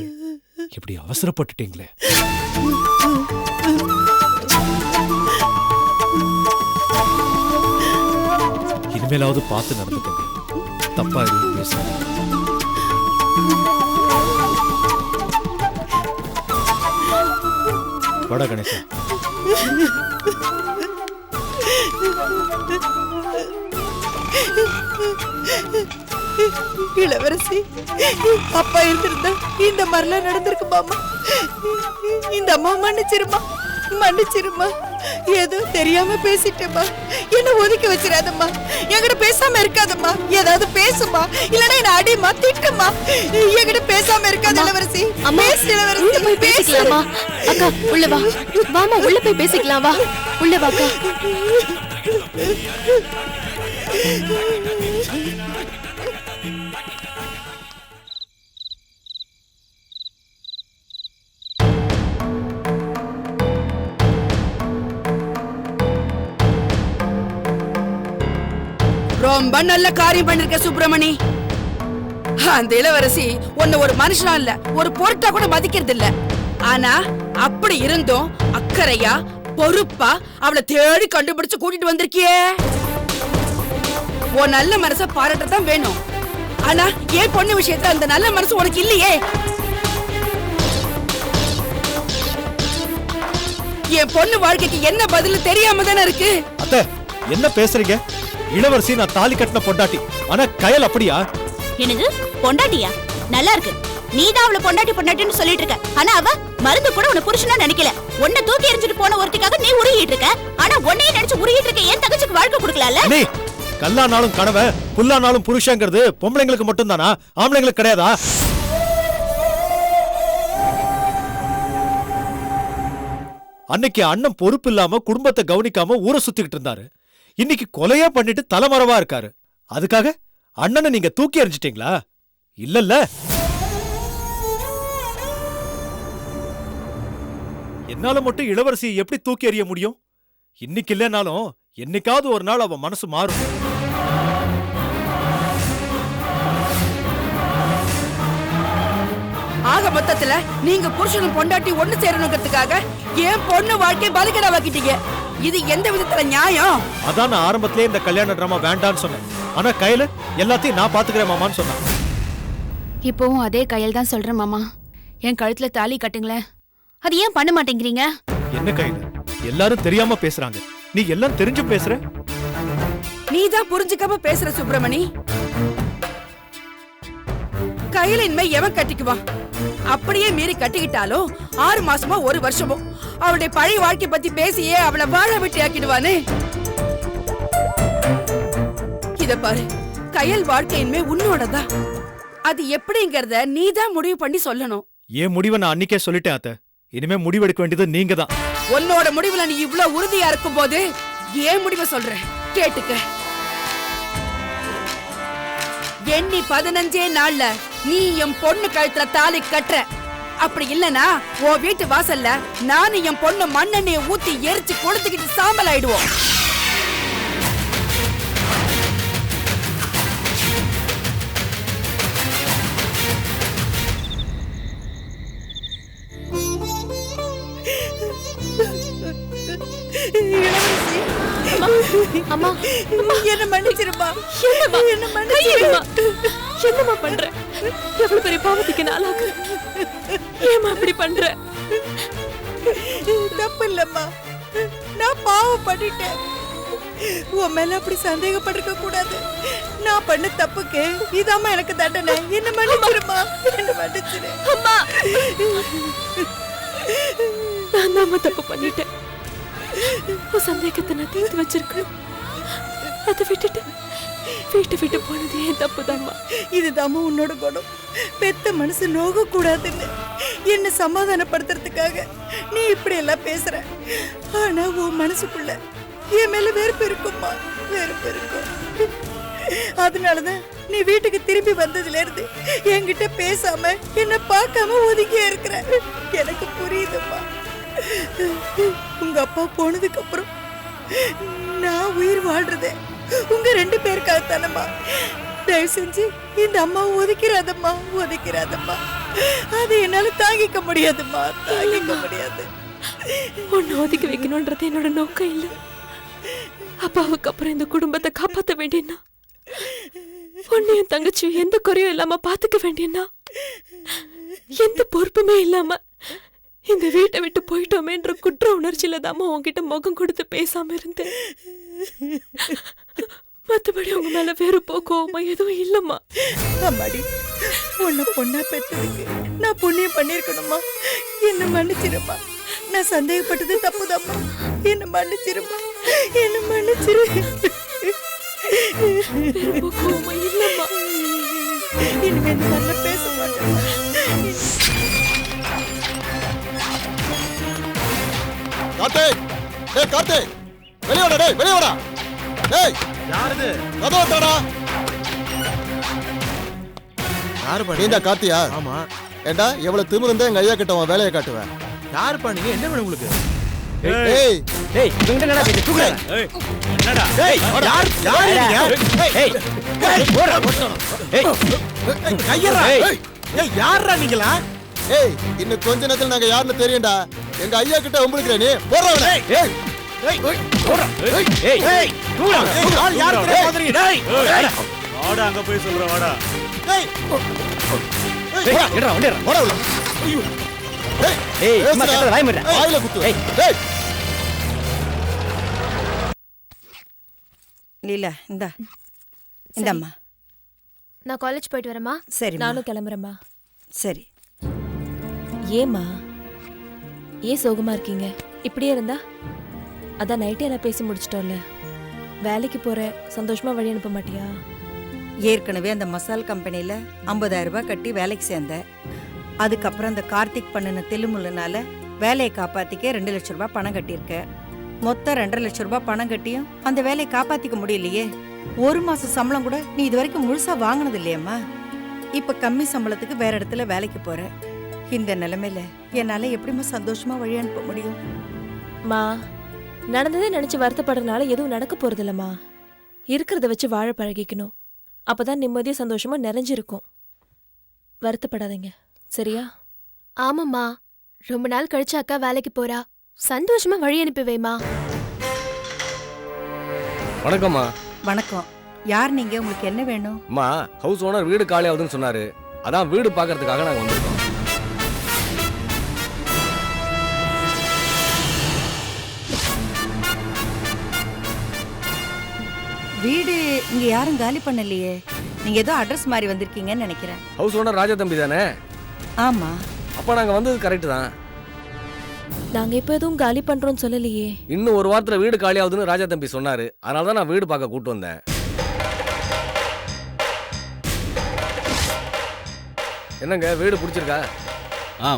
[SPEAKER 2] இப்படி அவசரப்பட்டுட்டீங்களே. இனிமேலாவது பார்த்து நடந்துக்கங்க. தப்பா எதுவும் பேசாத. வட கணேசா.
[SPEAKER 1] இளவரசி, அப்பா இருந்திருந்தா இந்த மாதிரிலாம் நடந்திருக்கு மாமா. இந்த அம்மா மன்னிச்சிருமா, மன்னிச்சிருமா. ஏதோ தெரியாம பேசிட்டேம்மா. என்ன ஒதுக்கி வச்சிடாதம்மா. என்கிட்ட பேசாம இருக்காதம்மா. ஏதாவது பேசுமா, இல்லன்னா என்ன அடிமா, திட்டுமா. என்கிட்ட பேசாம இருக்காத இளவரசி. பேசு இளவரசி,
[SPEAKER 3] உள்ள போய் பேசிக்கலாமா? அக்கா உள்ள வா. வாமா, உள்ள போய் பேசிக்கலாம். வா, உள்ள வா அக்கா.
[SPEAKER 1] ரொம்ப நல்ல காரியம் பண்ணிருக்க சுப்பிரமணி. அந்த இளவரசி உன்னை ஒரு மனுஷனா இல்ல ஒரு பொருட்டா கூட மதிக்கிறது இல்ல. ஆனா அப்படி இருந்தும் அக்கறையா பொறுப்பா அவளை தேடி கண்டுபிடிச்சு கூட்டிட்டு வந்திருக்கியே. உன் நல்ல மனச பாராட்டத்தான் வேணும். ஆனா ஏன் பொண்ணு விஷயத்துல அந்த நல்ல மனசு உனக்கு இல்லையே. என் பொண்ணு வாழ்க்கைக்கு என்ன பதில் தெரியாம தானே இருக்கு.
[SPEAKER 2] அத்தை என்ன பேசுறீங்க? இளவரசி நான் தாலி கட்டின பொண்டாட்டி. ஆனா கயல் அப்படியா?
[SPEAKER 16] என்னது பொண்டாட்டியா? நல்லா இருக்கு. நீதான் அவளை பொண்டாட்டி பொண்டாட்டின்னு சொல்லிட்டு இருக்க. ஆனா அவ மருந்து கூட உன்னை புருஷனா நினைக்கல. உன்னை தூக்கி எறிஞ்சிட்டு போன ஒருத்திக்காக நீ உருகிட்டு இருக்க. ஆனா உன்னையே நினைச்சு உருகிட்டு இருக்க. ஏன் தங்கச்சிக்கு வாழ்க்கை கொடுக்கலாம்ல?
[SPEAKER 2] நீ கல்லானாலும் கணவன் புல்லானாலும் புருஷங்கிறது பொம்பளைங்களுக்கு மட்டும் தானா? ஆம்பளைங்களுக்கு கிடையாதா? அன்னைக்கு அண்ணன் பொறுப்பு இல்லாம குடும்பத்தை கவனிக்காம ஊரை சுத்திக்கிட்டு இருந்தாரு. இன்னைக்கு கொலையா பண்ணிட்டு தலைமறைவா இருக்காரு. அதுக்காக அண்ணனை நீங்க தூக்கி எறிஞ்சிட்டீங்களா? இல்லல்ல. என்னால மட்டும் இளவரசியை எப்படி தூக்கி எறிய முடியும்? இன்னைக்கு இல்லைனாலும் என்னைக்காவது ஒரு நாள் அவ மனசு மாறும்.
[SPEAKER 1] ஆக மொத்தத்துல நீங்க புருஷனும் பொண்டாட்டி ஒண்ணு சேரணுங்கிறதுக்காக ஏன் பொண்ணு வாழ்க்கை பலிகடாவாக்கிட்டீங்க. இது எந்த விதத்துல நியாயம்?
[SPEAKER 2] அதான் நான் ஆரம்பத்திலே இந்த கல்யாண டிராமா வேண்டான்னு சொன்னேன். ஆனா கையில எல்லாத்தையும் நான் பாத்துக்கிறேன் மாமான்னு சொன்னான்.
[SPEAKER 3] இப்போவும் அதே கையில் தான் சொல்றேன் மாமா. என் கழுத்துல தாலி கட்டுங்களேன். அது ஏன் பண்ண மாட்டேங்கிறீங்க?
[SPEAKER 2] என்ன கையில எல்லாரும் தெரியாம பேசுறாங்க. நீ எல்லாம் தெரிஞ்சு பேசுற.
[SPEAKER 1] நீதான் புரிஞ்சுக்காம பேசுற சுப்பிரமணி. கையில இனிமே எவன் கட்டிக்குவான்? அப்படியே மீறி கட்டிக்கிட்டாலும் 6 மாசமோ 1 வருஷமோ அவளுடைய பழைய வாழ்க்கை பத்தி பேசியே அவளை வாழ விட்டு ஆக்கிடுவானே. இத பாரு, கையல் வாழ்க்கை இனிமே உன்னோடதான். அது எப்படிங்கறத நீதான் முடிவு பண்ணி சொல்லணும்.
[SPEAKER 2] ஏன் முடிவை நான் அன்னைக்கே சொல்லிட்டேன் அத்தை. இனிமே முடிவெடுக்க வேண்டியது நீங்க தான்.
[SPEAKER 1] உன்னோட முடிவுல நீ இவ்வளவு உறுதியா இருக்கும் போது ஏன் முடிவை சொல்ற கேட்டுக்க. எண்ணி 15 நாள்ல நீ என் பொண்ணு கழுத்துல தாலி கட்டுற. அப்படி இல்லனா உன் வீட்டு வாசல்ல நானும் என் பொண்ணு மண்ணெண்ணெயை ஊத்தி எரிச்சு கொளுத்துக்கிட்டு சாம்பல் ஆயிடுவோம்.
[SPEAKER 3] அம்மா
[SPEAKER 1] என்ன மன்னிச்சிருமா. என்ன
[SPEAKER 3] மன்னிச்சிருமா. என்னம்மா பண்ற? எவ்வளவு பெரிய பாவத்துக்கு நாளாக்கு. ஏமா அப்படி பண்ற?
[SPEAKER 1] தப்பு இல்லம்மா, நான் பாவம் பண்ணிட்டேன். உன் மேல அப்படி சந்தேகப்பட்டிருக்க கூடாது. நான் பண்ண தப்புக்கு இதாம்மா எனக்கு தண்டனை. என்ன மன்னிச்சிருமா. என்ன மன்னிச்சிரு
[SPEAKER 3] அம்மா. நான் தான் தப்பு பண்ணிட்டேன். உன் சந்தேகத்தை நான் தீர்த்து வச்சிருக்கணும். அதை விட்டுட்டு வீட்டை விட்டு போனது ஏன் தப்புதாம்மா.
[SPEAKER 1] இதுதாம்மா உன்னோட குணம். பெத்த மனசு நோக கூடாதுன்னு என்ன சமாதானப்படுத்துறதுக்காக நீ இப்படி எல்லாம் பேசுற. ஆனா உன் மனசுக்குள்ள என் மேல வெறுப்பு இருக்கும்மா, வெறுப்பு இருக்கும். அதனாலதான் நீ வீட்டுக்கு திரும்பி வந்ததுல இருந்து என்கிட்ட பேசாம என்ன பார்க்காம ஒதுக்கியே இருக்கிற. எனக்கு புரியுதும்மா. உங்க அப்பா போனதுக்கு அப்புறம் நான் உயிர் வாழ்றதே உங்க 2 பேருக்காக தானம்மா. தயவு செஞ்சு இந்த அம்மா ஒதுக்கிறாதம்மா, ஒதுக்கிறாதம்மா. அது என்னால தாங்கிக்க முடியாதும்மா, தாங்கிக்க முடியாது.
[SPEAKER 3] உன்னை ஒதுக்கி வைக்கணும்ன்றது என்னோட நோக்கம் இல்லை. அப்பாவுக்கு அப்புறம் இந்த குடும்பத்தை காப்பாற்ற வேண்டியனா, உன்னையும் தங்கச்சியும் எந்த குறையும் இல்லாம பாத்துக்க வேண்டியனா, எந்த பொறுப்புமே இல்லாம இந்த வீட்டை விட்டு போயிட்டோமேன்ற குற்ற உணர்ச்சியில தாம உங்ககிட்ட முகம் கொடுத்து பேசாம இருந்தேன். மத்தபடி உங்க மேல வெறுப்போ கோவமோ எதுவும் இல்லம்மா.
[SPEAKER 1] அம்மாடி, உன்னை பொண்ணா பெற்றதுக்கு நான் புண்ணியம் பண்ணிருக்கணுமா. என்ன மன்னிச்சிருமா. நான் சந்தேகப்பட்டது தப்புதாம்மா. என்ன மன்னிச்சிருமா, என்ன மன்னிச்சிரு.
[SPEAKER 3] வெறுப்போ கோவமோ இல்லம்மா.
[SPEAKER 1] இனிமே இந்த மாதிரிலாம் பேச மாட்டேன்.
[SPEAKER 17] கார்த்திக், டேய் கார்த்திக், வெளிய வாடா. டேய் வெளிய வாடா. டேய்
[SPEAKER 9] யாருது?
[SPEAKER 17] கதவு தரடா.
[SPEAKER 9] யாரு பண்ணி?
[SPEAKER 17] நீண்டா கார்த்தியா?
[SPEAKER 9] ஆமா.
[SPEAKER 17] ஏண்டா எவ்வளவு திமிரு இருந்தா எங்க ஐயா கிட்ட உன் வேலையை காட்டுவேன்.
[SPEAKER 9] யாரு பண்ணீங்க? என்ன வேணும் உங்களுக்கு?
[SPEAKER 17] ஏய்
[SPEAKER 5] டேய் இவங்க என்னடா பேச்சு தூக்குறா
[SPEAKER 14] என்னடா
[SPEAKER 9] ஏய் யார் நீங்க
[SPEAKER 5] ஏய் போடா ஏய்
[SPEAKER 9] கையறா ஏய் யாரா நீங்களா
[SPEAKER 17] ஏய் இன்னும் கொஞ்ச நேரத்துல நாங்க யாருன்னு தெரியும்டா எங்க ஐயா கிட்ட உඹளுக்குற நீ போறவனே ஏய்
[SPEAKER 9] ஏய் போடா ஏய் ஏய் தூடா யார் யார் மாதிரி டேய்
[SPEAKER 14] வாடா அங்க போய் சொல்ற வாடா
[SPEAKER 9] ஏய்
[SPEAKER 5] ஏய் எடுடா வண்டிடா
[SPEAKER 17] போடா
[SPEAKER 9] ஐயோ
[SPEAKER 5] ஏய் சும்மா கட்டற வாய் மூடுடா
[SPEAKER 17] வாயில குத்து
[SPEAKER 5] ஏய்
[SPEAKER 17] ஏய்
[SPEAKER 1] லீலா இந்தம்மா
[SPEAKER 3] நான் காலேஜ் போயிட்டு வரேம்மா.
[SPEAKER 1] சரி
[SPEAKER 18] நானும் கிளம்புறேம்மா.
[SPEAKER 1] சரி.
[SPEAKER 18] ஏம்மா ஏன் சோகமா இருக்கீங்க? இப்படியே இருந்தா அதான் நைட்டே எல்லாம் பேசி முடிச்சிட்டோம்ல. வேலைக்கு போற சந்தோஷமா வழி அனுப்ப மாட்டியா?
[SPEAKER 1] ஏற்கனவே அந்த மசால் கம்பெனியில் 50,000 ரூபாய் கட்டி வேலைக்கு சேர்ந்தேன். அதுக்கப்புறம் அந்த கார்த்திக் பண்ணின தெலுமுள்ளனால வேலையை காப்பாற்றிக்க 2 லட்சம் ரூபாய் பணம் கட்டியிருக்கேன். மொத்தம் 2.5 லட்சம் ரூபாய் பணம் கட்டியும் அந்த வேலையை காப்பாற்றிக்க முடியலையே. 1 மாசம் சம்பளம் கூட நீ இது வரைக்கும் முழுசா வாங்கினது இல்லையம்மா. இப்ப கம்மி சம்பளத்துக்கு வேற இடத்துல வேலைக்கு போற. இந்த நிலைமையில என்னால எப்படிமா சந்தோஷமா வழி அனுப்ப முடியும்?
[SPEAKER 18] மா நடந்ததே நினைச்சு வருத்தப்படுறதுனால எதுவும் நடக்க போறது இல்லம்மா. இருக்கிறத வச்சு வாழ பழகிக்கணும். அப்பதான் நிம்மதியா சந்தோஷமா நிறைஞ்சிருக்கும். வருத்தப்படாதீங்க சரியா?
[SPEAKER 3] ஆமாம்மா, ரொம்ப நாள் கழிச்சு அக்கா வேலைக்கு போறா. சந்தோஷமா வழி அனுப்பி வைமா.
[SPEAKER 6] வணக்கம்மா.
[SPEAKER 1] வணக்கம். யார் நீங்க? உங்களுக்கு என்ன வேணும்?
[SPEAKER 6] அம்மா, ஹவுஸ் ஓனர் வீடு காலி ஆகுதுன்னு சொன்னாரு. அதான் வீடு பார்க்கறதுக்காக நாங்க வந்திருக்கோம்.
[SPEAKER 1] வீடு இங்க யாரும் காலி பண்ணலையே. நீங்க ஏதோ அட்ரஸ் மாதிரி வந்திருக்கீங்கன்னு நினைக்கிறேன்.
[SPEAKER 6] ஹவுஸ் ஓனர் ராஜா தம்பி தானே?
[SPEAKER 1] ஆமா.
[SPEAKER 6] அப்ப நாங்க வந்தது கரெக்ட் தான்.
[SPEAKER 18] நாங்க இப்ப எதுவும் காலி பண்றோம்னு சொல்லலையே.
[SPEAKER 6] இன்னும் 1 வாரத்துல வீடு காலி ஆகுதுன்னு ராஜா தம்பி சொன்னாரு. அதனால தான் நான் வீடு பார்க்க கூட்டு வந்தேன். என்னங்க வீடு பிடிச்சிருக்கா?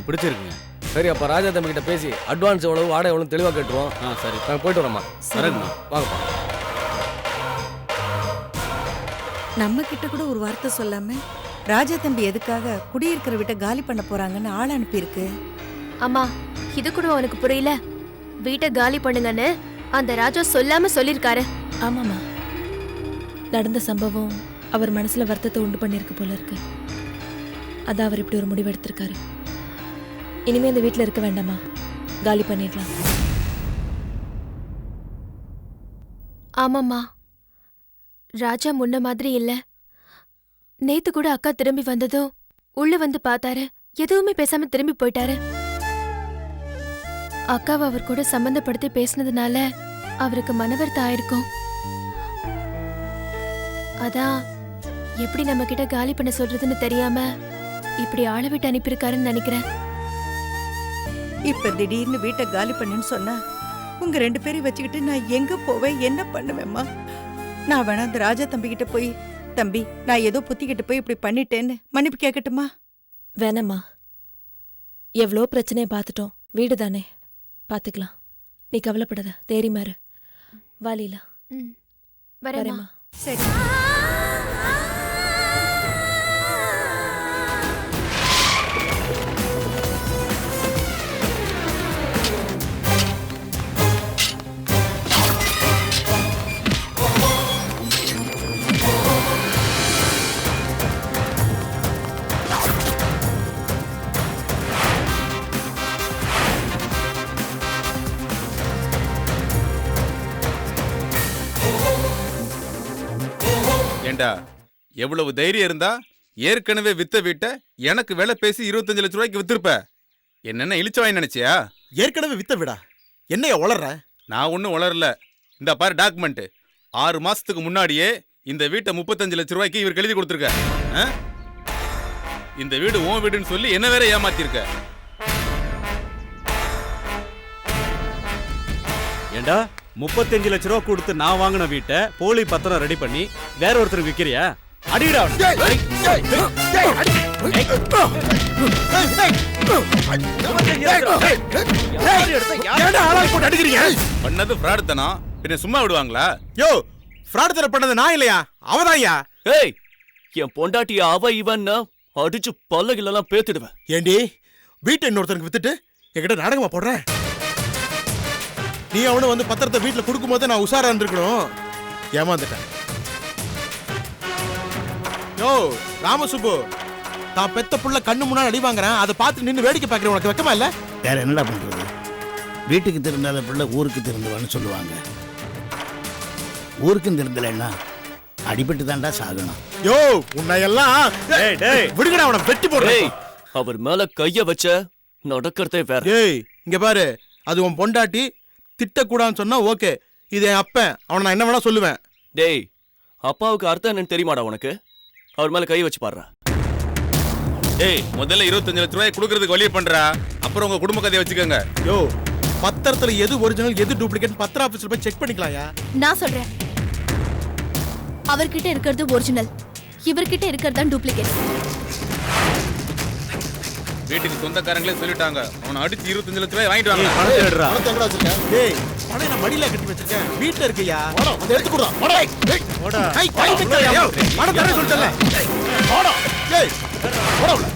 [SPEAKER 14] பிடிச்சிருக்குங்க.
[SPEAKER 6] சரி, அப்ப ராஜா தம்பி கிட்ட பேசி அட்வான்ஸ் எவ்வளவு வாடகை எவ்வளவு தெளிவா கேட்டுருவோம்.
[SPEAKER 14] சரி,
[SPEAKER 6] நாங்க போயிட்டு வரோம்மா.
[SPEAKER 14] வரேங்கண்ணா.
[SPEAKER 6] வாங்கப்பா.
[SPEAKER 1] நம்ம கிட்ட கூட ஒரு வார்த்தை சொல்லாம ராஜா தம்பி எதுக்காக குடியிருக்கிற வீட்டை காலி பண்ண போறாங்கன்னு ஆள் அனுப்பியிருக்கு.
[SPEAKER 3] அம்மா, இது கூட உனக்கு புரியல? வீட்டை காலி பண்ணுங்கன்னு அந்த ராஜா சொல்லாம சொல்லிருக்காரு.
[SPEAKER 18] ஆமாமா, நடந்த சம்பவம் அவர் மனசுல வருத்தத்தை உண்டு பண்ணிருக்கு போல இருக்கு. அதான் அவர் இப்படி ஒரு முடிவு எடுத்திருக்காரு. இனிமே இந்த வீட்டுல இருக்க வேண்டாமா, காலி பண்ணிடலாம்.
[SPEAKER 3] ஆமாம்மா, ராஜா முன்ன மாதிரி இல்ல. நேத்து கூட அக்கா திரும்பி வந்ததும் உள்ள வந்து பார்த்தாரு. எதுவுமே பேசாம திரும்பி போயிட்டாரு. அக்காவை அவர் கூட சம்பந்தப்படுத்தி பேசினதுனால அவருக்கு மனவர்த்தம் ஆயிருக்கும். அதான் எப்படி நம்ம கிட்ட காலி பண்ண சொல்றதுன்னு தெரியாம இப்படி ஆளை விட்டு அனுப்பியிருக்காருன்னு நினைக்கிறேன்.
[SPEAKER 1] இப்ப திடீர்னு வீட்டை காலி பண்ணுன்னு சொன்னா உங்க 2 பேரையும் வச்சுக்கிட்டு நான் எங்க போவேன், என்ன பண்ணுவேம்மா? நான் வேணா அந்த ராஜா தம்பி கிட்ட போய், தம்பி நான் ஏதோ புத்திக்கிட்டு போய் இப்படி பண்ணிட்டேன்னு மன்னிப்பு கேட்கட்டுமா?
[SPEAKER 18] வேணாம்மா, எவ்வளோ பிரச்சனையை பார்த்துட்டோம். வீடு தானே, பார்த்துக்கலாம். நீ கவலைப்படாத, தைரியமாரு. வாலிலா
[SPEAKER 3] வரேம்மா.
[SPEAKER 1] சரி.
[SPEAKER 8] ஏண்டா, எவ்வளவு தைரியம் இருந்தா ஏற்கனவே வித்த வீட்டை எனக்கு விலை பேசி 25 லட்சம் ரூபாய்க்கு வித்திருப்ப. என்னென்ன இழிச்சவாய் நினைச்சியா?
[SPEAKER 9] ஏற்கனவே வித்த வீடா? என்னைய உளர்ற?
[SPEAKER 8] நான் ஒன்றும் உளரல. இந்த பாரு டாக்குமெண்ட். 6 மாசத்துக்கு முன்னாடியே இந்த வீட்டை 35 லட்சம் ரூபாய்க்கு இவருக்கு எழுதி கொடுத்துருக்க. இந்த வீடு உன் வீடுன்னு சொல்லி என்ன வேற ஏமாத்திருக்க.
[SPEAKER 14] ஏண்டா, 35 லட்சம் ரூபா கொடுத்து நான் வாங்கின வீட்டை போலி பத்திரம் ரெடி பண்ணி வேற ஒருத்தருக்கு விக்கிறியா? அடிடா.
[SPEAKER 8] பண்ணது ஃப்ராட் தானா? பின்ன சும்மா விடுவாங்களா?
[SPEAKER 9] யோ, ஃப்ராட் தர பண்ணது நான் இல்லையா, அவதான்யா.
[SPEAKER 11] ஏய், என் பொண்டாட்டிய அவ இவன்னா அடிச்சு பல்லகிலெல்லாம் பேத்துடுவேன்.
[SPEAKER 9] ஏண்டி வீட்டை இன்னொருத்தருக்கு வித்துட்டு என்கிட்ட நாடகமா போடுற? நீ அவனு வந்து பத்திரத்தை வீட்டுல கொடுக்கும் போது நான் உஷாரா இருந்திருக்கணும். ஏமாந்துட்டேன். யோ ராமசுப்பு, தான் பெத்த புள்ள கண்ணு முன்னாடி அடி வாங்குறேன், அதை பார்த்து நின்று வேடிக்கை பார்க்குறேன். உனக்கு வெக்கமா இல்ல?
[SPEAKER 7] வேற என்னடா பண்றது? வீட்டுக்கு திருந்தாத பிள்ளை ஊருக்கு திருந்துவான்னு சொல்லுவாங்க. ஊருக்கும் திருந்தலைன்னா அடிபட்டு தான்டா சாகணும்.
[SPEAKER 9] யோ உன்னை எல்லாம் விடுங்கடா, அவனை வெட்டி போடுறேன்.
[SPEAKER 11] அவர் மேல கைய வச்ச நடக்கிறதே வேற.
[SPEAKER 9] ஏய் இங்க பாரு, அது உன் பொண்டாட்டி, திட்டக்கூடாதுன்னு சொன்னா ஓகே. இது என் அப்பன், அவனை நான் என்ன வேணா சொல்லுவேன்.
[SPEAKER 11] டேய், அப்பாவுக்கு அர்த்தம் என்னன்னு தெரியுமாடா உனக்கு? அவர் மேல கை வச்சு பாடுறா.
[SPEAKER 8] ஏய் முதல்ல 25 லட்ச ரூபாய் கொடுக்கறதுக்கு வழியை பண்றா, அப்புறம் உங்க குடும்ப கதையை வச்சுக்கோங்க.
[SPEAKER 9] யோ பத்திரத்துல எது ஒரிஜினல் எது டூப்ளிகேட் பத்திர ஆபீஸ்ல போய் செக் பண்ணிக்கலாம்யா.
[SPEAKER 16] நான் சொல்றேன், அவர்கிட்ட இருக்கிறது ஒரிஜினல், இவர்கிட்ட இருக்கிறது தான் டூப்ளிகேட்.
[SPEAKER 8] வீட்டுக்கு சொந்தக்காரங்களே சொல்லிட்டாங்க, அவனை அடிச்சு 25 லட்ச ரூபாய் வாங்கிட்டு வாங்க.
[SPEAKER 7] பணத்தை எங்கடா வச்சிருக்க?
[SPEAKER 9] டேய் பணம் நான் மடியில கட்டி வச்சிருக்கேன், வீட்ல இருக்குயா.
[SPEAKER 7] அதை எடுத்து கொடுடா. போடா.
[SPEAKER 9] போடா. கை வைக்கலையா? பணம் தரேன் சொல்லிட்டல.
[SPEAKER 7] போடா. ஏய் போடா உள்ள.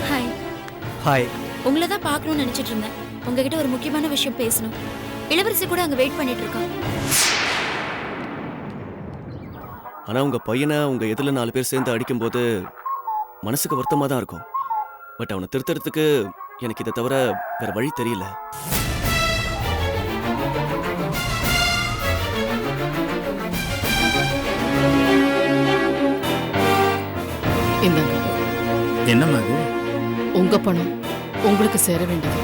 [SPEAKER 19] ஹாய்.
[SPEAKER 5] ஹாய்.
[SPEAKER 19] உங்களை தான் பார்க்கணும்னு நினைச்சிட்டு இருந்தேன். உங்ககிட்ட ஒரு முக்கியமான விஷயம் பேசணும். இளவரசி கூட அங்க வெயிட் பண்ணிட்டு இருக்கா.
[SPEAKER 11] ஆனா உங்க பையனை உங்க எதிரில் 4 பேர் சேர்ந்து அடிக்கும்போது மனசுக்கு வருத்தமா தான் இருக்கும். பட் அவனை திருத்தறதுக்கு எனக்கு இதை தவிர வேற வழி தெரியல.
[SPEAKER 7] என்னம்மா இது?
[SPEAKER 4] உங்க பணம் உங்களுக்கு சேர வேண்டியது.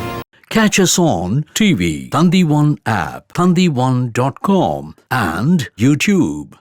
[SPEAKER 20] Catch us on TV, Thandivan app, thandivan.com and YouTube.